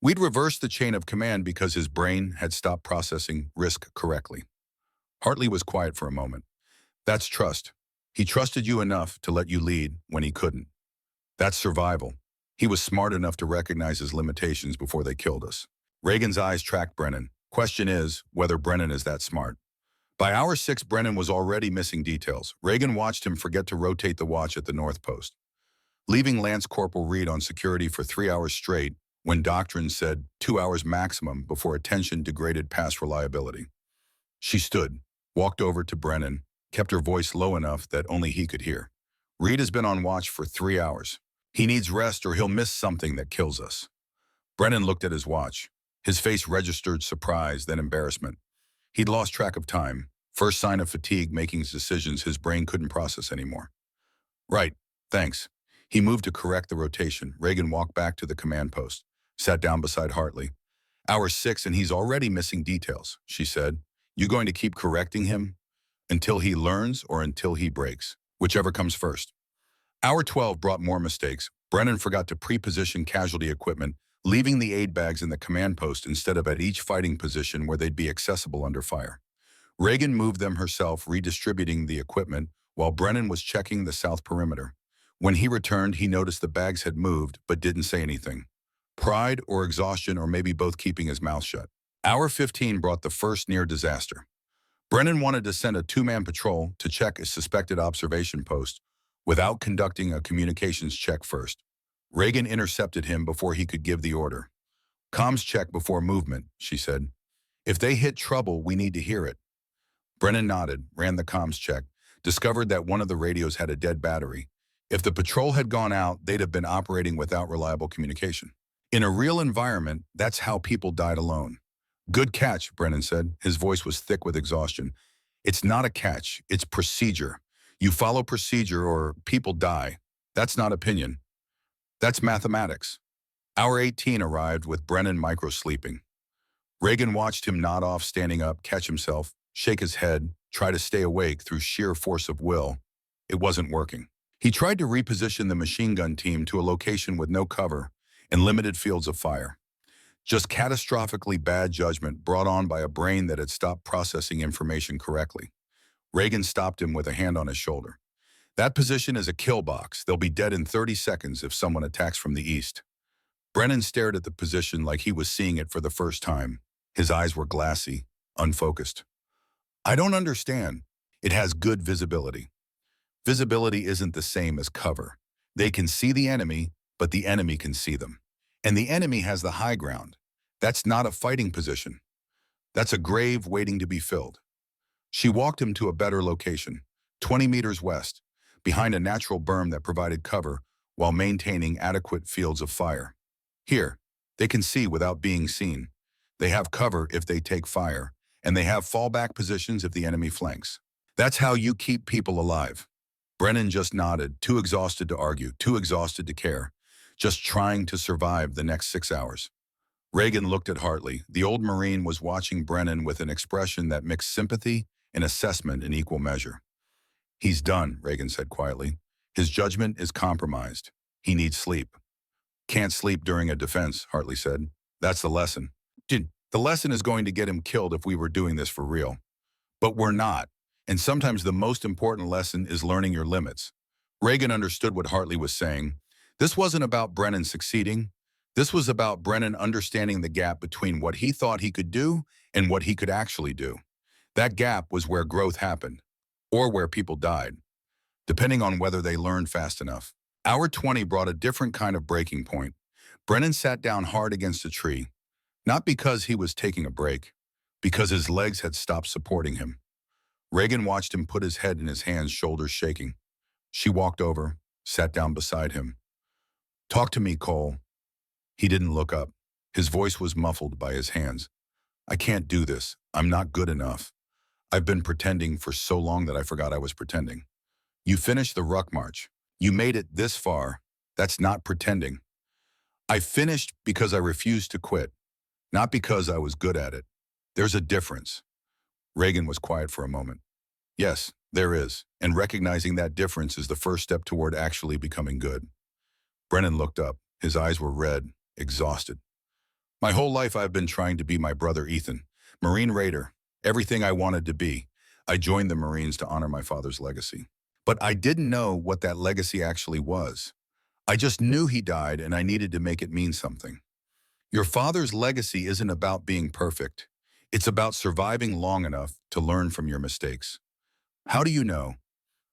We'd reversed the chain of command because his brain had stopped processing risk correctly. Hartley was quiet for a moment. That's trust. He trusted you enough to let you lead when he couldn't. That's survival. He was smart enough to recognize his limitations before they killed us. Reagan's eyes tracked Brennan. Question is whether Brennan is that smart. By hour 6, Brennan was already missing details. Reagan watched him forget to rotate the watch at the North Post. Leaving Lance Corporal Reed on security for 3 hours straight, when doctrine said 2 hours maximum before attention degraded past reliability. She stood, walked over to Brennan, kept her voice low enough that only he could hear. Reed has been on watch for 3 hours. He needs rest or he'll miss something that kills us. Brennan looked at his watch. His face registered surprise, then embarrassment. He'd lost track of time. First sign of fatigue making decisions his brain couldn't process anymore. Right, thanks. He moved to correct the rotation. Reagan walked back to the command post, sat down beside Hartley. Hour 6 and he's already missing details, she said. You going to keep correcting him? Until he learns or until he breaks, whichever comes first. Hour 12 brought more mistakes. Brennan forgot to pre-position casualty equipment, leaving the aid bags in the command post instead of at each fighting position where they'd be accessible under fire. Reagan moved them herself, redistributing the equipment, while Brennan was checking the south perimeter. When he returned, he noticed the bags had moved, but didn't say anything. Pride or exhaustion, or maybe both, keeping his mouth shut. Hour 15 brought the first near disaster. Brennan wanted to send a 2-man patrol to check a suspected observation post without conducting a communications check first. Reagan intercepted him before he could give the order. Comms check before movement, she said. If they hit trouble, we need to hear it. Brennan nodded, ran the comms check, discovered that one of the radios had a dead battery. If the patrol had gone out, they'd have been operating without reliable communication. In a real environment, that's how people died alone. Good catch, Brennan said. His voice was thick with exhaustion. It's not a catch, it's procedure. You follow procedure or people die. That's not opinion. That's mathematics. Hour 18 arrived with Brennan micro-sleeping. Reagan watched him nod off, standing up, catch himself, shake his head, try to stay awake through sheer force of will. It wasn't working. He tried to reposition the machine gun team to a location with no cover and limited fields of fire. Just catastrophically bad judgment brought on by a brain that had stopped processing information correctly. Reagan stopped him with a hand on his shoulder. That position is a kill box. They'll be dead in 30 seconds if someone attacks from the east. Brennan stared at the position like he was seeing it for the first time. His eyes were glassy, unfocused. I don't understand. It has good visibility. Visibility isn't the same as cover. They can see the enemy, but the enemy can see them. And the enemy has the high ground. That's not a fighting position. That's a grave waiting to be filled. She walked him to a better location, 20 meters west, behind a natural berm that provided cover while maintaining adequate fields of fire. Here, they can see without being seen. They have cover if they take fire, and they have fallback positions if the enemy flanks. That's how you keep people alive. Brennan just nodded, too exhausted to argue, too exhausted to care, just trying to survive the next 6 hours. Reagan looked at Hartley. The old Marine was watching Brennan with an expression that mixed sympathy and assessment in equal measure. He's done, Reagan said quietly. His judgment is compromised. He needs sleep. Can't sleep during a defense, Hartley said. That's the lesson. The lesson is going to get him killed if we were doing this for real. But we're not. And sometimes the most important lesson is learning your limits. Reagan understood what Hartley was saying. This wasn't about Brennan succeeding. This was about Brennan understanding the gap between what he thought he could do and what he could actually do. That gap was where growth happened, or where people died, depending on whether they learned fast enough. Hour 20 brought a different kind of breaking point. Brennan sat down hard against a tree, not because he was taking a break, because his legs had stopped supporting him. Reagan watched him put his head in his hands, shoulders shaking. She walked over, sat down beside him. Talk to me, Cole. He didn't look up. His voice was muffled by his hands. I can't do this. I'm not good enough. I've been pretending for so long that I forgot I was pretending. You finished the ruck march. You made it this far. That's not pretending. I finished because I refused to quit, not because I was good at it. There's a difference. Reagan was quiet for a moment. Yes, there is, and recognizing that difference is the first step toward actually becoming good. Brennan looked up. His eyes were red, exhausted. My whole life I've been trying to be my brother Ethan, Marine Raider, everything I wanted to be. I joined the Marines to honor my father's legacy. But I didn't know what that legacy actually was. I just knew he died and I needed to make it mean something. Your father's legacy isn't about being perfect. It's about surviving long enough to learn from your mistakes. How do you know?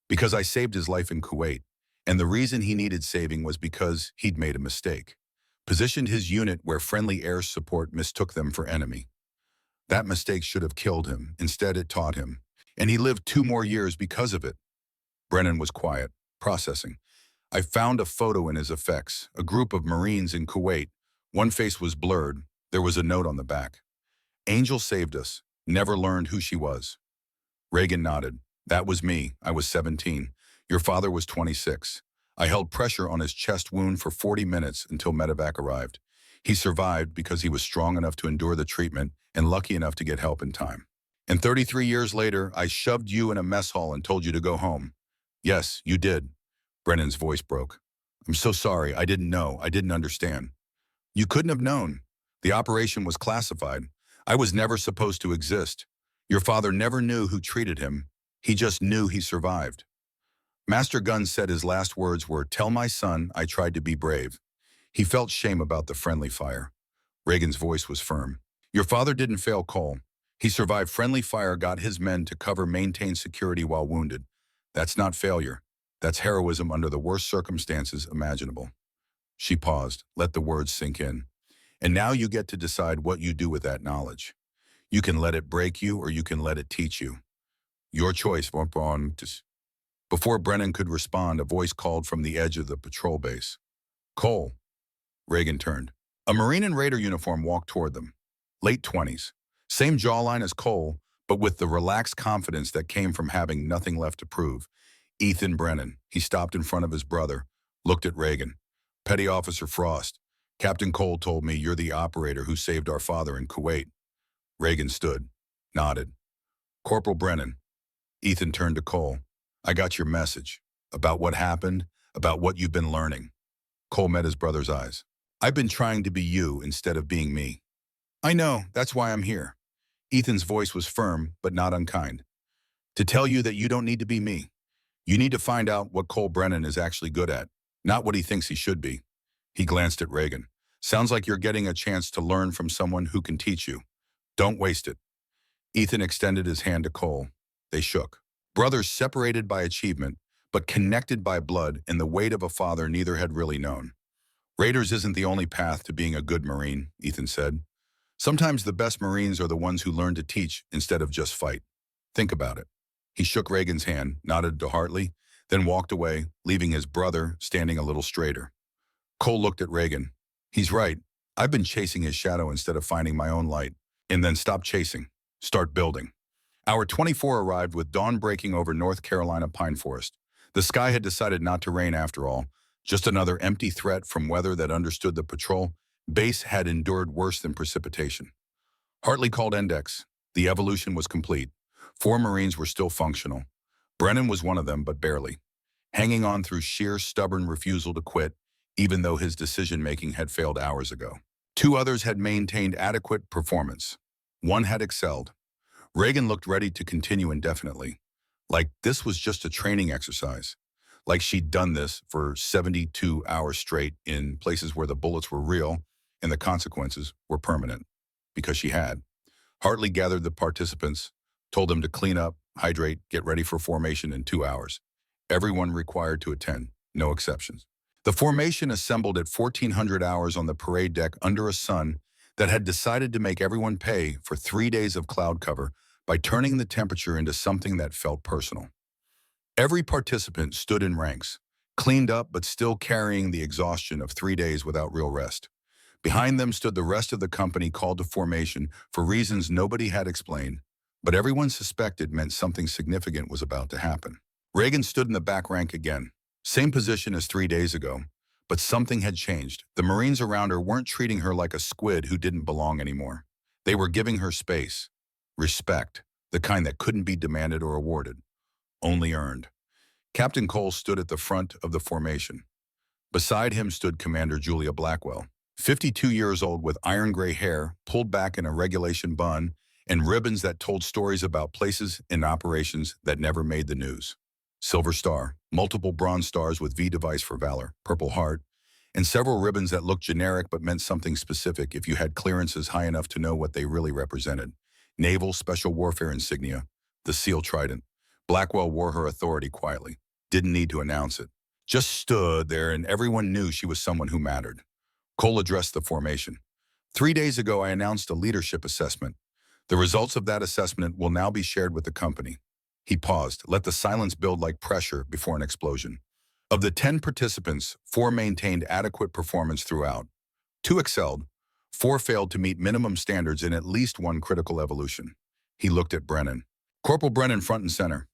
Because I saved his life in Kuwait, and the reason he needed saving was because he'd made a mistake. positioned his unit where friendly air support mistook them for enemy. That mistake should have killed him. Instead, it taught him. And he lived 2 more years because of it. Brennan was quiet, processing. I found a photo in his effects, a group of Marines in Kuwait. One face was blurred. There was a note on the back. Angel saved us. Never learned who she was. Reagan nodded. That was me. I was 17. Your father was 26. I held pressure on his chest wound for 40 minutes until medevac arrived. He survived because he was strong enough to endure the treatment and lucky enough to get help in time. And 33 years later, I shoved you in a mess hall and told you to go home. Yes, you did. Brennan's voice broke. I'm so sorry. I didn't know. I didn't understand. You couldn't have known. The operation was classified. I was never supposed to exist. Your father never knew who treated him. He just knew he survived. Master Gunn said his last words were, "Tell my son I tried to be brave." He felt shame about the friendly fire. Reagan's voice was firm. Your father didn't fail Cole. He survived friendly fire, got his men to cover, maintain security while wounded. That's not failure. That's heroism under the worst circumstances imaginable. She paused, let the words sink in. And now you get to decide what you do with that knowledge. You can let it break you or you can let it teach you. Your choice. Before Brennan could respond, a voice called from the edge of the patrol base. Cole. Reagan turned. A Marine in Raider uniform walked toward them. Late 20s. Same jawline as Cole, but with the relaxed confidence that came from having nothing left to prove. Ethan Brennan. He stopped in front of his brother, looked at Reagan. Petty Officer Frost. Captain Cole told me you're the operator who saved our father in Kuwait. Reagan stood, nodded. Corporal Brennan. Ethan turned to Cole. I got your message. About what happened, about what you've been learning. Cole met his brother's eyes. I've been trying to be you instead of being me. I know, that's why I'm here. Ethan's voice was firm, but not unkind. To tell you that you don't need to be me. You need to find out what Cole Brennan is actually good at, not what he thinks he should be. He glanced at Reagan. Sounds like you're getting a chance to learn from someone who can teach you. Don't waste it. Ethan extended his hand to Cole. They shook. Brothers separated by achievement, but connected by blood and the weight of a father neither had really known. Raiders isn't the only path to being a good Marine, Ethan said. Sometimes the best Marines are the ones who learn to teach instead of just fight. Think about it. He shook Reagan's hand, nodded to Hartley, then walked away, leaving his brother standing a little straighter. Cole looked at Reagan. He's right. I've been chasing his shadow instead of finding my own light. And then stop chasing. Start building. Hour 24 arrived with dawn breaking over North Carolina pine forest. The sky had decided not to rain after all. Just another empty threat from weather that understood the patrol base had endured worse than precipitation. Hartley called index. The evolution was complete. 4 Marines were still functional. Brennan was one of them, but barely. Hanging on through sheer stubborn refusal to quit, even though his decision-making had failed hours ago. 2 others had maintained adequate performance. 1 had excelled. Reagan looked ready to continue indefinitely. Like this was just a training exercise. Like she'd done this for 72 hours straight in places where the bullets were real and the consequences were permanent. Because she had. Hartley gathered the participants, told them to clean up, hydrate, get ready for formation in 2 hours. Everyone required to attend, no exceptions. The formation assembled at 1400 hours on the parade deck under a sun that had decided to make everyone pay for 3 days of cloud cover by turning the temperature into something that felt personal. Every participant stood in ranks, cleaned up but still carrying the exhaustion of 3 days without real rest. Behind them stood the rest of the company called to formation for reasons nobody had explained, but everyone suspected meant something significant was about to happen. Reagan stood in the back rank again, same position as 3 days ago, but something had changed. The Marines around her weren't treating her like a squid who didn't belong anymore. They were giving her space, respect, the kind that couldn't be demanded or awarded, only earned. Captain Cole stood at the front of the formation. Beside him stood Commander Julia Blackwell, 52 years old with iron gray hair pulled back in a regulation bun and ribbons that told stories about places and operations that never made the news. Silver Star, multiple bronze stars with V device for valor, Purple Heart, and several ribbons that looked generic but meant something specific if you had clearances high enough to know what they really represented. Naval Special Warfare insignia, the SEAL Trident. Blackwell wore her authority quietly, didn't need to announce it. Just stood there and everyone knew she was someone who mattered. Cole addressed the formation. 3 days ago, I announced a leadership assessment. The results of that assessment will now be shared with the company. He paused, let the silence build like pressure before an explosion. Of the 10 participants, 4 maintained adequate performance throughout. 2 excelled. 4 failed to meet minimum standards in at least one critical evolution. He looked at Brennan. Corporal Brennan front and center.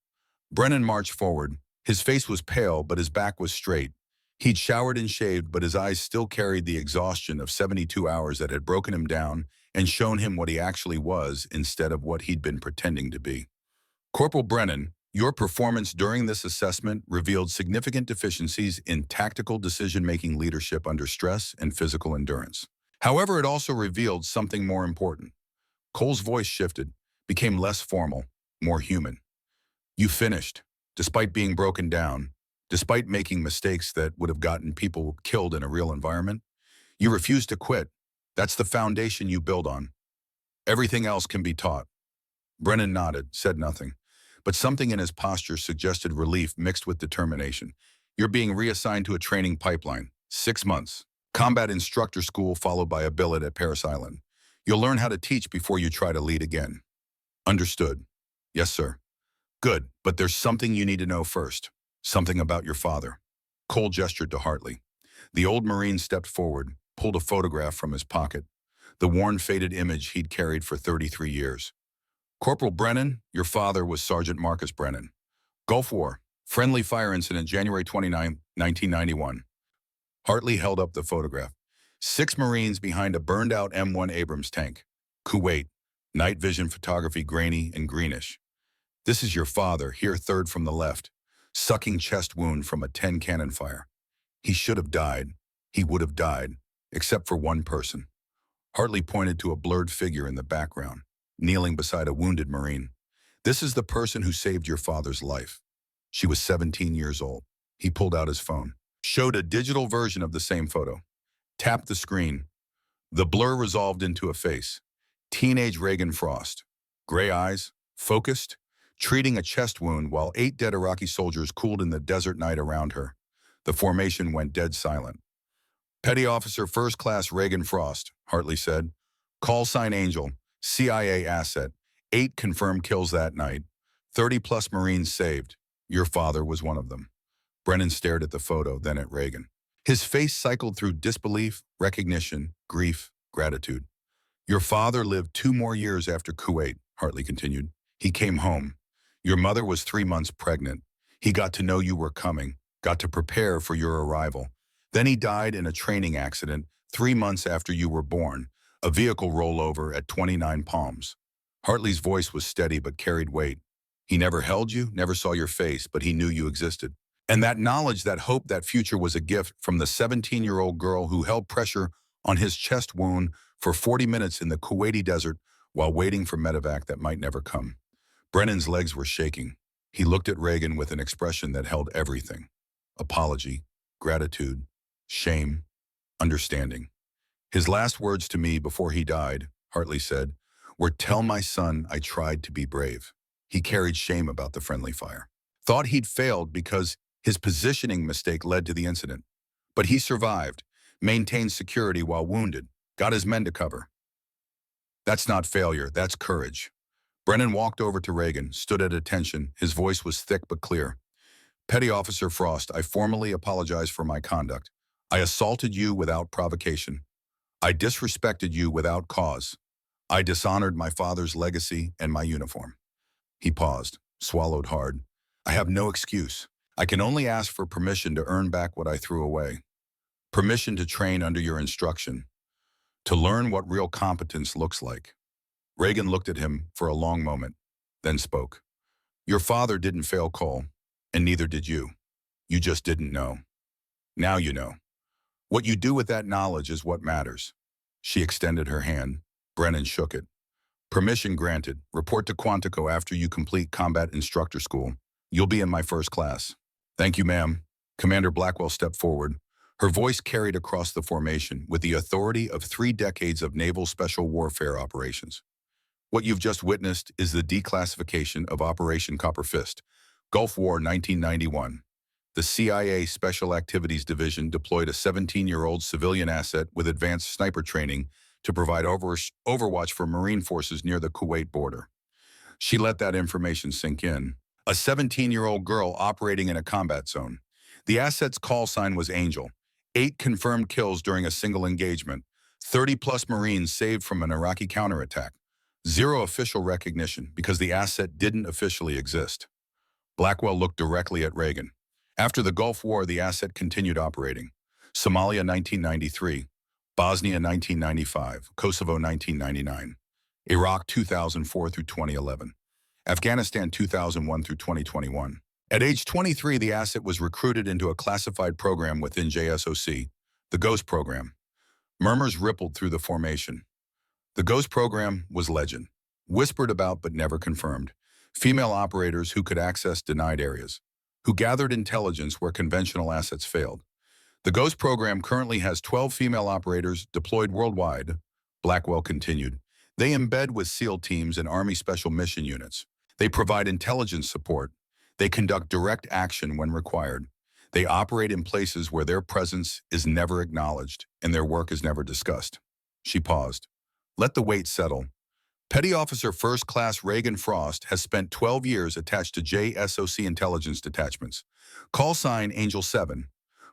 Brennan marched forward. His face was pale, but his back was straight. He'd showered and shaved, but his eyes still carried the exhaustion of 72 hours that had broken him down and shown him what he actually was instead of what he'd been pretending to be. Corporal Brennan, your performance during this assessment revealed significant deficiencies in tactical decision-making leadership under stress and physical endurance. However, it also revealed something more important. Cole's voice shifted, became less formal, more human. You finished, despite being broken down, despite making mistakes that would have gotten people killed in a real environment. You refused to quit. That's the foundation you build on. Everything else can be taught. Brennan nodded, said nothing, but something in his posture suggested relief mixed with determination. You're being reassigned to a training pipeline. 6 months. Combat instructor school followed by a billet at Paris Island. You'll learn how to teach before you try to lead again. Understood. Yes, sir. Good, but there's something you need to know first. Something about your father. Cole gestured to Hartley. The old Marine stepped forward, pulled a photograph from his pocket, the worn, faded image he'd carried for 33 years. Corporal Brennan, your father was Sergeant Marcus Brennan. Gulf War, friendly fire incident, January 29, 1991. Hartley held up the photograph. 6 Marines behind a burned-out M1 Abrams tank. Kuwait, night vision photography, grainy and greenish. This is your father, here third from the left, sucking chest wound from a 10 cannon fire. He should have died. He would have died, except for one person. Hartley pointed to a blurred figure in the background, kneeling beside a wounded Marine. This is the person who saved your father's life. She was 17 years old. He pulled out his phone, showed a digital version of the same photo, tapped the screen. The blur resolved into a face. Teenage Reagan Frost. Gray eyes, focused, treating a chest wound while 8 dead Iraqi soldiers cooled in the desert night around her. The formation went dead silent. Petty Officer First Class Reagan Frost, Hartley said. Call sign Angel, CIA asset. 8 confirmed kills that night. 30-plus Marines saved. Your father was one of them. Brennan stared at the photo, then at Reagan. His face cycled through disbelief, recognition, grief, gratitude. Your father lived 2 more years after Kuwait, Hartley continued. He came home. Your mother was 3 months pregnant. He got to know you were coming, got to prepare for your arrival. Then he died in a training accident 3 months after you were born, a vehicle rollover at 29 Palms. Hartley's voice was steady but carried weight. He never held you, never saw your face, but he knew you existed. And that knowledge, that hope, that future was a gift from the 17-year-old girl who held pressure on his chest wound for 40 minutes in the Kuwaiti desert while waiting for medevac that might never come. Brennan's legs were shaking. He looked at Reagan with an expression that held everything. Apology, gratitude, shame, understanding. His last words to me before he died, Hartley said, were, "Tell my son I tried to be brave." He carried shame about the friendly fire. Thought he'd failed because his positioning mistake led to the incident. But he survived, maintained security while wounded, got his men to cover. That's not failure, that's courage. Brennan walked over to Reagan, stood at attention. His voice was thick but clear. Petty Officer Frost, I formally apologize for my conduct. I assaulted you without provocation. I disrespected you without cause. I dishonored my father's legacy and my uniform. He paused, swallowed hard. I have no excuse. I can only ask for permission to earn back what I threw away. Permission to train under your instruction. To learn what real competence looks like. Reagan looked at him for a long moment, then spoke. Your father didn't fail, Cole, and neither did you. You just didn't know. Now you know. What you do with that knowledge is what matters. She extended her hand. Brennan shook it. Permission granted. Report to Quantico after you complete combat instructor school. You'll be in my first class. Thank you, ma'am. Commander Blackwell stepped forward. Her voice carried across the formation with the authority of 3 decades of naval special warfare operations. What you've just witnessed is the declassification of Operation Copper Fist, Gulf War 1991. The CIA Special Activities Division deployed a 17-year-old civilian asset with advanced sniper training to provide overwatch for Marine forces near the Kuwait border. She let that information sink in. A 17-year-old girl operating in a combat zone. The asset's call sign was Angel. 8 confirmed kills during a single engagement. 30-plus Marines saved from an Iraqi counterattack. 0 official recognition because the asset didn't officially exist. Blackwell looked directly at Reagan. After the Gulf War, the asset continued operating. Somalia 1993, Bosnia 1995, Kosovo 1999, Iraq 2004 through 2011, Afghanistan 2001 through 2021. At age 23, the asset was recruited into a classified program within JSOC, the Ghost Program. Murmurs rippled through the formation. The Ghost Program was legend, whispered about but never confirmed. Female operators who could access denied areas, who gathered intelligence where conventional assets failed. The Ghost Program currently has 12 female operators deployed worldwide. Blackwell continued. They embed with SEAL teams and Army Special Mission units. They provide intelligence support. They conduct direct action when required. They operate in places where their presence is never acknowledged and their work is never discussed. She paused. Let the weight settle. Petty Officer First Class Reagan Frost has spent 12 years attached to JSOC intelligence detachments. Call sign Angel 7.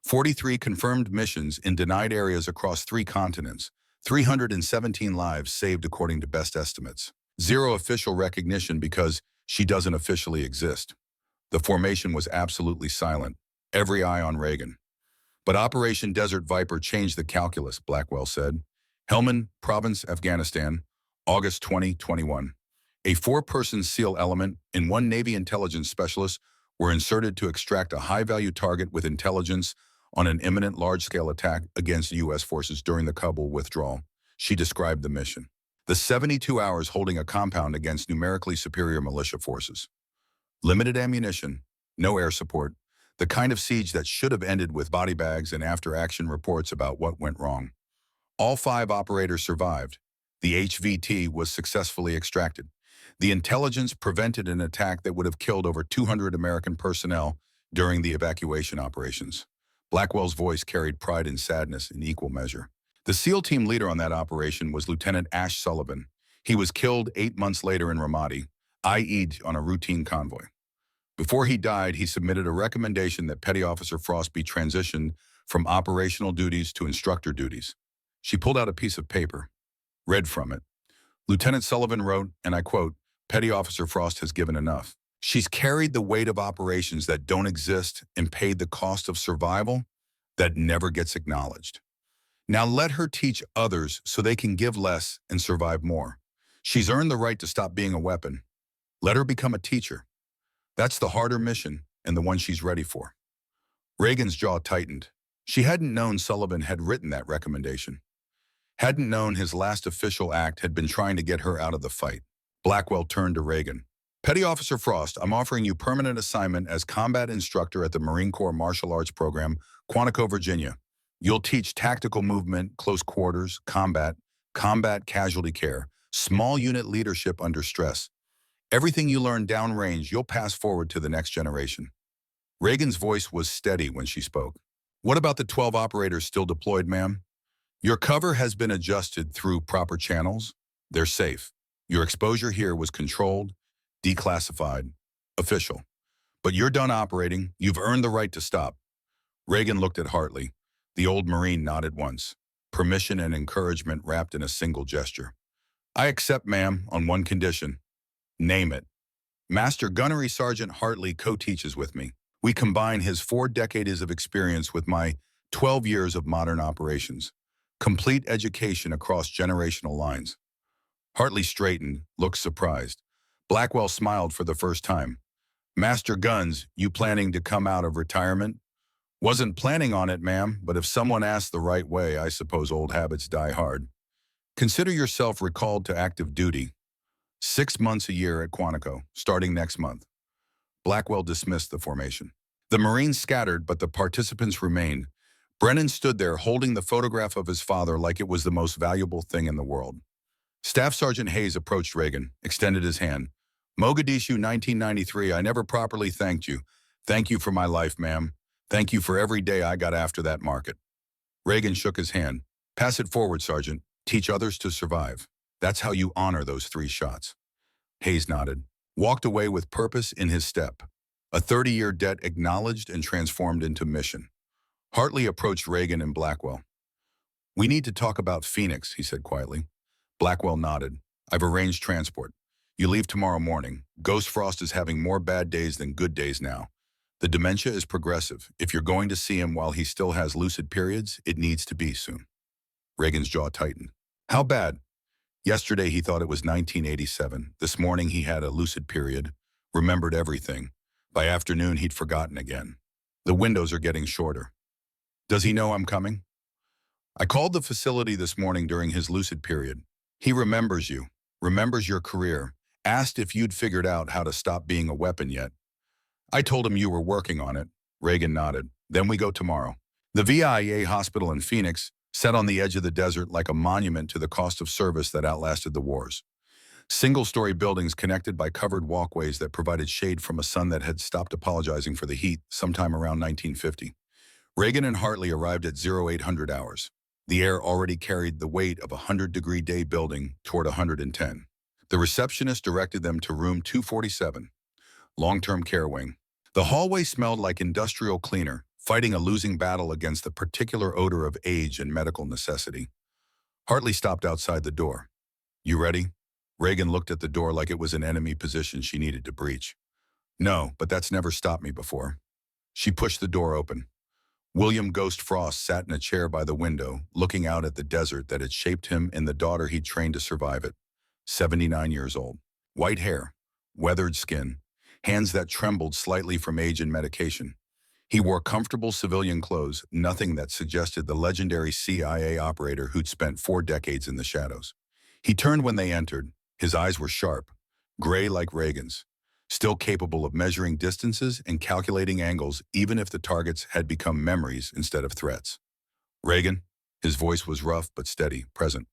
43 confirmed missions in denied areas across 3 continents. 317 lives saved according to best estimates. 0 official recognition because she doesn't officially exist. The formation was absolutely silent. Every eye on Reagan. But Operation Desert Viper changed the calculus, Blackwell said. Helmand Province, Afghanistan, August 2021. A 4-person SEAL element and 1 Navy intelligence specialist were inserted to extract a high-value target with intelligence on an imminent large-scale attack against U.S. forces during the Kabul withdrawal. She described the mission. The 72 hours holding a compound against numerically superior militia forces. Limited ammunition, no air support, the kind of siege that should have ended with body bags and after-action reports about what went wrong. All 5 operators survived. The HVT was successfully extracted. The intelligence prevented an attack that would have killed over 200 American personnel during the evacuation operations. Blackwell's voice carried pride and sadness in equal measure. The SEAL team leader on that operation was Lieutenant Ash Sullivan. He was killed 8 months later in Ramadi, IE'd on a routine convoy. Before he died, he submitted a recommendation that Petty Officer Frost be transitioned from operational duties to instructor duties. She pulled out a piece of paper, read from it. Lieutenant Sullivan wrote, and I quote, Petty Officer Frost has given enough. She's carried the weight of operations that don't exist and paid the cost of survival that never gets acknowledged. Now let her teach others so they can give less and survive more. She's earned the right to stop being a weapon. Let her become a teacher. That's the harder mission and the one she's ready for. Reagan's jaw tightened. She hadn't known Sullivan had written that recommendation. Hadn't known his last official act had been trying to get her out of the fight. Blackwell turned to Reagan. Petty Officer Frost, I'm offering you permanent assignment as combat instructor at the Marine Corps Martial Arts Program, Quantico, Virginia. You'll teach tactical movement, close quarters, combat casualty care, small unit leadership under stress. Everything you learn downrange, you'll pass forward to the next generation. Reagan's voice was steady when she spoke. What about the 12 operators still deployed, ma'am? Your cover has been adjusted through proper channels. They're safe. Your exposure here was controlled, declassified, official. But you're done operating. You've earned the right to stop. Reagan looked at Hartley. The old Marine nodded once. Permission and encouragement wrapped in a single gesture. I accept, ma'am, on one condition. Name it. Master Gunnery Sergeant Hartley co-teaches with me. We combine his 4 decades of experience with my 12 years of modern operations. Complete education across generational lines. Hartley straightened, looked surprised. Blackwell smiled for the first time. Master Guns, you planning to come out of retirement? Wasn't planning on it, ma'am, but if someone asks the right way, I suppose old habits die hard. Consider yourself recalled to active duty. 6 months a year at Quantico, starting next month. Blackwell dismissed the formation. The Marines scattered, but the participants remained. Brennan stood there holding the photograph of his father like it was the most valuable thing in the world. Staff Sergeant Hayes approached Reagan, extended his hand. Mogadishu, 1993, I never properly thanked you. Thank you for my life, ma'am. Thank you for every day I got after that market. Reagan shook his hand. Pass it forward, Sergeant. Teach others to survive. That's how you honor those 3 shots. Hayes nodded, walked away with purpose in his step. A 30-year debt acknowledged and transformed into mission. Hartley approached Reagan and Blackwell. We need to talk about Phoenix, he said quietly. Blackwell nodded. I've arranged transport. You leave tomorrow morning. Ghost Frost is having more bad days than good days now. The dementia is progressive. If you're going to see him while he still has lucid periods, it needs to be soon. Reagan's jaw tightened. How bad? Yesterday he thought it was 1987. This morning he had a lucid period, remembered everything. By afternoon he'd forgotten again. The windows are getting shorter. Does he know I'm coming? I called the facility this morning during his lucid period. He remembers you, remembers your career, asked if you'd figured out how to stop being a weapon yet. I told him you were working on it. Reagan nodded. Then we go tomorrow. The VIA hospital in Phoenix, set on the edge of the desert like a monument to the cost of service that outlasted the wars. Single-story buildings connected by covered walkways that provided shade from a sun that had stopped apologizing for the heat sometime around 1950. Reagan and Hartley arrived at 0800 hours. The air already carried the weight of a 100-degree day building toward 110. The receptionist directed them to room 247, long-term care wing. The hallway smelled like industrial cleaner, fighting a losing battle against the particular odor of age and medical necessity. Hartley stopped outside the door. You ready? Reagan looked at the door like it was an enemy position she needed to breach. No, but that's never stopped me before. She pushed the door open. William Ghost Frost sat in a chair by the window, looking out at the desert that had shaped him and the daughter he'd trained to survive it. 79 years old. White hair, weathered skin, hands that trembled slightly from age and medication. He wore comfortable civilian clothes, nothing that suggested the legendary CIA operator who'd spent 4 decades in the shadows. He turned when they entered. His eyes were sharp, gray like Reagan's, still capable of measuring distances and calculating angles even if the targets had become memories instead of threats. Reagan, his voice was rough but steady, present.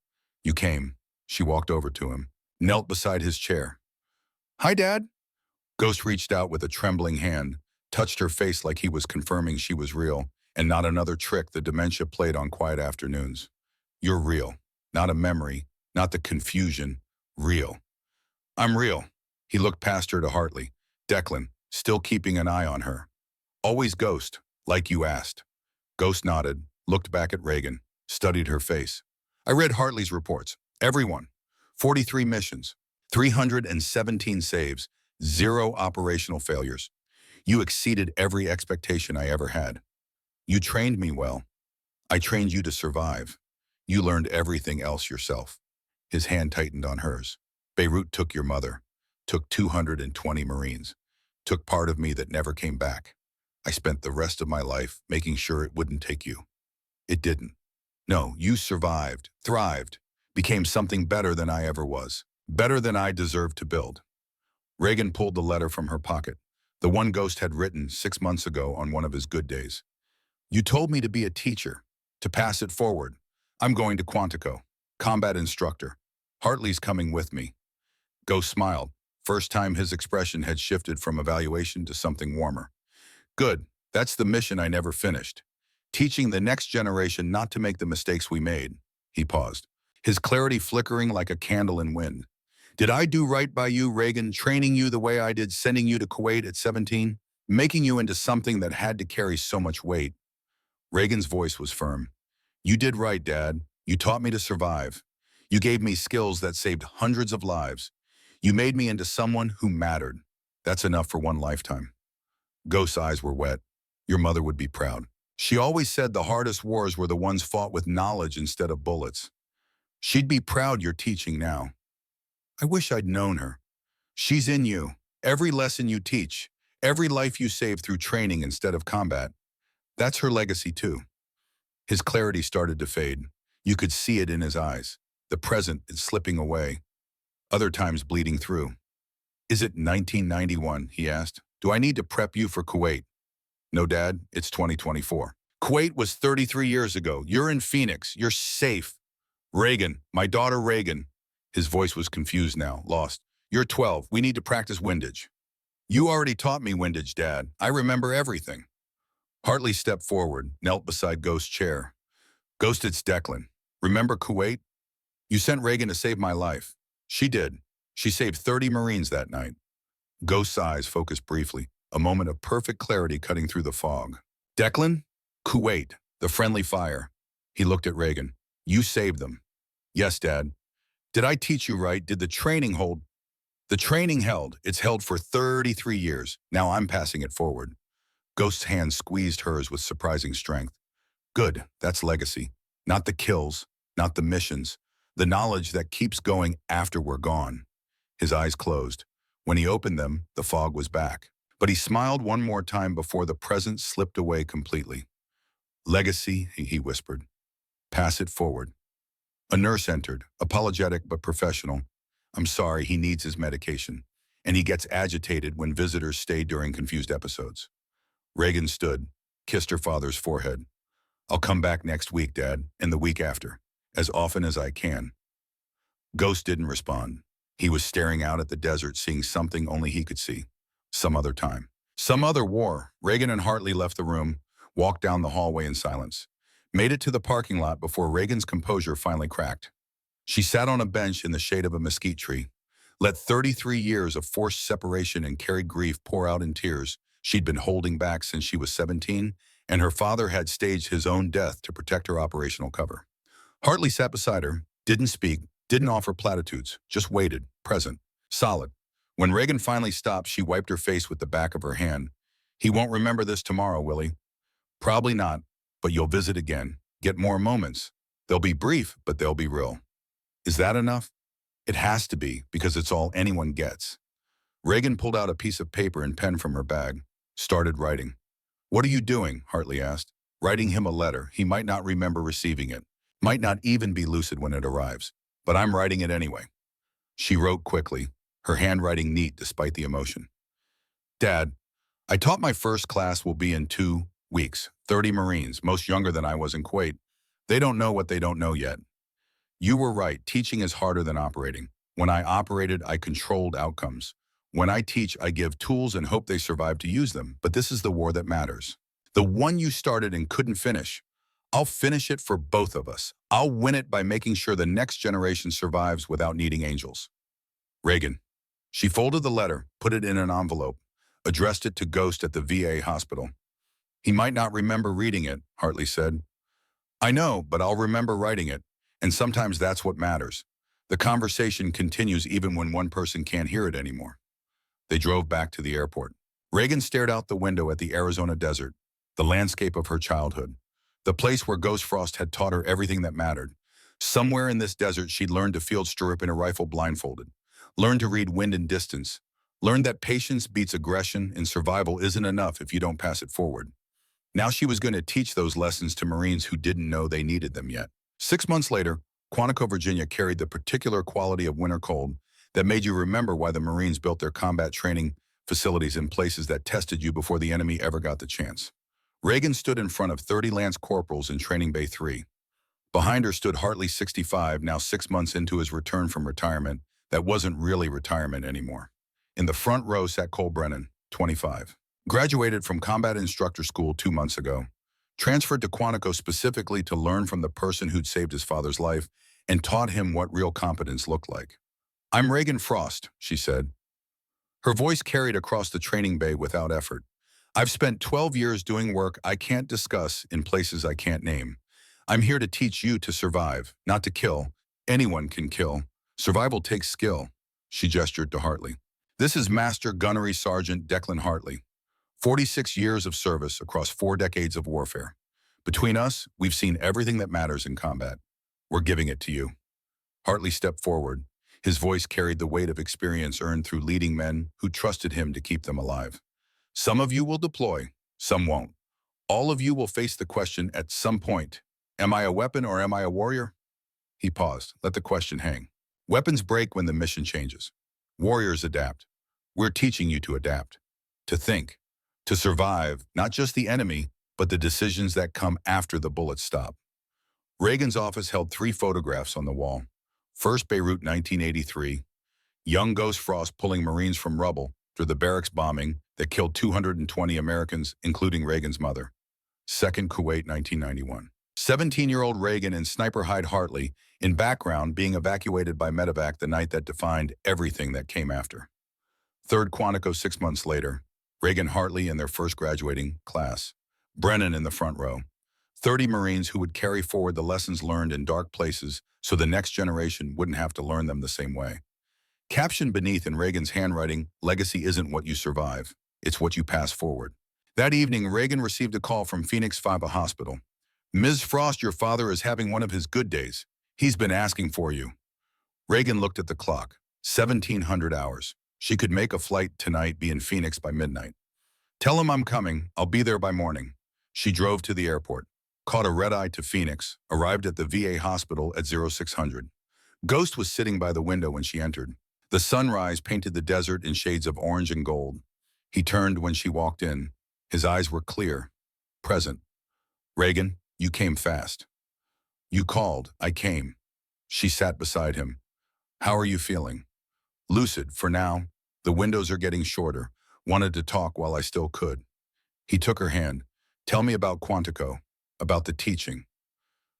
You came. She walked over to him, knelt beside his chair. Hi, Dad. Ghost reached out with a trembling hand, touched her face like he was confirming she was real, and not another trick the dementia played on quiet afternoons. You're real. Not a memory, not the confusion. Real. I'm real. He looked past her to Hartley. Declan, still keeping an eye on her. Always Ghost, like you asked. Ghost nodded, looked back at Reagan, studied her face. I read Hartley's reports. Everyone. 43 missions, 317 saves, 0 operational failures. You exceeded every expectation I ever had. You trained me well. I trained you to survive. You learned everything else yourself. His hand tightened on hers. Beirut took your mother, took 220 Marines, took part of me that never came back. I spent the rest of my life making sure it wouldn't take you. It didn't. No, you survived, thrived, became something better than I ever was, better than I deserved to build. Reagan pulled the letter from her pocket, the one Ghost had written 6 months ago on one of his good days. You told me to be a teacher, to pass it forward. I'm going to Quantico, combat instructor. Hartley's coming with me. Ghost smiled. First time his expression had shifted from evaluation to something warmer. Good, that's the mission I never finished. Teaching the next generation not to make the mistakes we made. He paused, his clarity flickering like a candle in wind. Did I do right by you, Reagan, training you the way I did, sending you to Kuwait at 17, making you into something that had to carry so much weight? Reagan's voice was firm. You did right, Dad. You taught me to survive. You gave me skills that saved hundreds of lives. You made me into someone who mattered. That's enough for one lifetime. Ghost's eyes were wet. Your mother would be proud. She always said the hardest wars were the ones fought with knowledge instead of bullets. She'd be proud you're teaching now. I wish I'd known her. She's in you. Every lesson you teach, every life you save through training instead of combat. That's her legacy too. His clarity started to fade. You could see it in his eyes. The present is slipping away. Other times bleeding through. Is it 1991, he asked. Do I need to prep you for Kuwait? No, Dad, it's 2024. Kuwait was 33 years ago. You're in Phoenix. You're safe. Reagan, my daughter Reagan. His voice was confused now, lost. You're 12. We need to practice windage. You already taught me windage, Dad. I remember everything. Hartley stepped forward, knelt beside Ghost's chair. Ghost, it's Declan. Remember Kuwait? You sent Reagan to save my life. She did. She saved 30 Marines that night. Ghost's eyes focused briefly, a moment of perfect clarity cutting through the fog. Declan? Kuwait, the friendly fire. He looked at Reagan. You saved them. Yes, Dad. Did I teach you right? Did the training hold? The training held. It's held for 33 years. Now I'm passing it forward. Ghost's hand squeezed hers with surprising strength. Good, that's legacy. Not the kills, not the missions. The knowledge that keeps going after we're gone. His eyes closed. When he opened them, the fog was back. But he smiled one more time before the present slipped away completely. Legacy, he whispered. Pass it forward. A nurse entered, apologetic but professional. I'm sorry, he needs his medication. And he gets agitated when visitors stay during confused episodes. Reagan stood, kissed her father's forehead. I'll come back next week, Dad, and the week after, as often as I can. Ghost didn't respond. He was staring out at the desert, seeing something only he could see. Some other time. Some other war. Reagan and Hartley left the room, walked down the hallway in silence. Made it to the parking lot before Reagan's composure finally cracked. She sat on a bench in the shade of a mesquite tree. Let 33 years of forced separation and carried grief pour out in tears she'd been holding back since she was 17, and her father had staged his own death to protect her operational cover. Hartley sat beside her, didn't speak, didn't offer platitudes, just waited, present, solid. When Reagan finally stopped, she wiped her face with the back of her hand. He won't remember this tomorrow, will he? Probably not, but you'll visit again, get more moments. They'll be brief, but they'll be real. Is that enough? It has to be, because it's all anyone gets. Reagan pulled out a piece of paper and pen from her bag, started writing. What are you doing? Hartley asked. Writing him a letter. He might not remember receiving it, might not even be lucid when it arrives, but I'm writing it anyway. She wrote quickly, her handwriting neat despite the emotion. Dad, I taught my first class will be in 2 weeks, 30 Marines, most younger than I was in Kuwait. They don't know what they don't know yet. You were right, teaching is harder than operating. When I operated, I controlled outcomes. When I teach, I give tools and hope they survive to use them. But this is the war that matters. The one you started and couldn't finish. I'll finish it for both of us. I'll win it by making sure the next generation survives without needing angels. Reagan. She folded the letter, put it in an envelope, addressed it to Ghost at the VA hospital. He might not remember reading it, Hartley said. I know, but I'll remember writing it. And sometimes that's what matters. The conversation continues even when one person can't hear it anymore. They drove back to the airport. Reagan stared out the window at the Arizona desert, the landscape of her childhood, the place where Ghost Frost had taught her everything that mattered. Somewhere in this desert, she'd learned to field stirrup in a rifle blindfolded, learned to read wind and distance, learned that patience beats aggression and survival isn't enough if you don't pass it forward. Now she was going to teach those lessons to Marines who didn't know they needed them yet. 6 months later, Quantico, Virginia carried the particular quality of winter cold that made you remember why the Marines built their combat training facilities in places that tested you before the enemy ever got the chance. Reagan stood in front of 30 Lance Corporals in Training Bay 3. Behind her stood Hartley, 65, now 6 months into his return from retirement that wasn't really retirement anymore. In the front row sat Cole Brennan, 25. Graduated from combat instructor school 2 months ago. Transferred to Quantico specifically to learn from the person who'd saved his father's life and taught him what real competence looked like. I'm Reagan Frost, she said. Her voice carried across the training bay without effort. I've spent 12 years doing work I can't discuss in places I can't name. I'm here to teach you to survive, not to kill. Anyone can kill. Survival takes skill. She gestured to Hartley. This is Master Gunnery Sergeant Declan Hartley. 46 years of service across 4 decades of warfare. Between us, we've seen everything that matters in combat. We're giving it to you. Hartley stepped forward. His voice carried the weight of experience earned through leading men who trusted him to keep them alive. Some of you will deploy, some won't. All of you will face the question at some point, am I a weapon or am I a warrior? He paused, let the question hang. Weapons break when the mission changes. Warriors adapt. We're teaching you to adapt, to think, to survive, not just the enemy, but the decisions that come after the bullets stop. Reagan's office held 3 photographs on the wall. First, Beirut, 1983. Young Ghost Frost pulling Marines from rubble through the barracks bombing that killed 220 Americans, including Reagan's mother. 2nd Kuwait 1991. 17-year-old Reagan and Sniper Hyde Hartley, in background, being evacuated by medevac the night that defined everything that came after. 3rd Quantico 6 months later, Reagan Hartley in their first graduating class. Brennan in the front row. 30 Marines who would carry forward the lessons learned in dark places so the next generation wouldn't have to learn them the same way. Captioned beneath in Reagan's handwriting, "Legacy isn't what you survive, it's what you pass forward." That evening, Reagan received a call from Phoenix 5 Hospital. "Ms. Frost, your father is having one of his good days. He's been asking for you." Reagan looked at the clock. 1700 hours. She could make a flight tonight, be in Phoenix by midnight. "Tell him I'm coming. I'll be there by morning." She drove to the airport, caught a red-eye to Phoenix, arrived at the VA hospital at 0600. Ghost was sitting by the window when she entered. The sunrise painted the desert in shades of orange and gold. He turned when she walked in. His eyes were clear, present. "Reagan, you came fast." "You called, I came." She sat beside him. "How are you feeling?" "Lucid, for now. The windows are getting shorter. Wanted to talk while I still could." He took her hand. "Tell me about Quantico, about the teaching."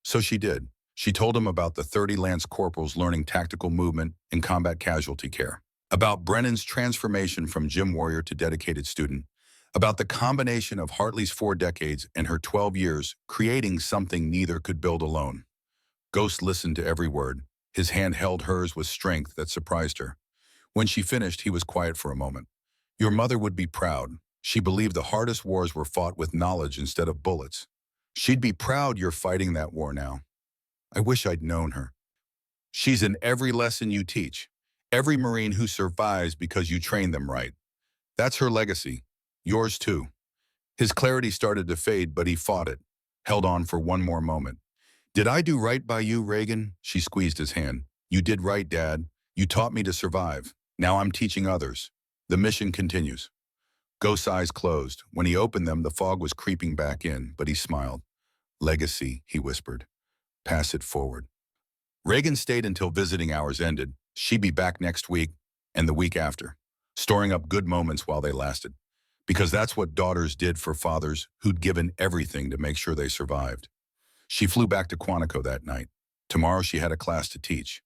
So she did. She told him about the 30 Lance Corporals learning tactical movement and combat casualty care, about Brennan's transformation from gym warrior to dedicated student, about the combination of Hartley's 4 decades and her 12 years creating something neither could build alone. Ghost listened to every word. His hand held hers with strength that surprised her. When she finished, he was quiet for a moment. "Your mother would be proud. She believed the hardest wars were fought with knowledge instead of bullets. She'd be proud you're fighting that war now." I wish I'd known her. "She's in every lesson you teach. Every Marine who survives because you train them right. That's her legacy. Yours too." His clarity started to fade, but he fought it, held on for one more moment. "Did I do right by you, Reagan?" She squeezed his hand. "You did right, Dad. You taught me to survive. Now I'm teaching others. The mission continues." Ghost's eyes closed. When he opened them, the fog was creeping back in, but he smiled. "Legacy," he whispered. "Pass it forward." Reagan stayed until visiting hours ended. She'd be back next week and the week after, storing up good moments while they lasted. Because that's what daughters did for fathers who'd given everything to make sure they survived. She flew back to Quantico that night. Tomorrow she had a class to teach.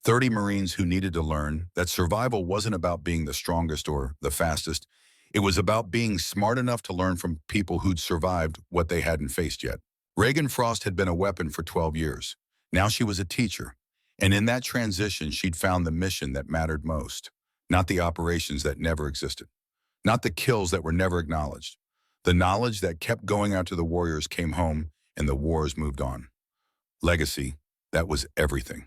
30 Marines who needed to learn that survival wasn't about being the strongest or the fastest. It was about being smart enough to learn from people who'd survived what they hadn't faced yet. Reagan Frost had been a weapon for 12 years. Now she was a teacher. And in that transition, she'd found the mission that mattered most. Not the operations that never existed. Not the kills that were never acknowledged. The knowledge that kept going out to the warriors came home and the wars moved on. Legacy, that was everything.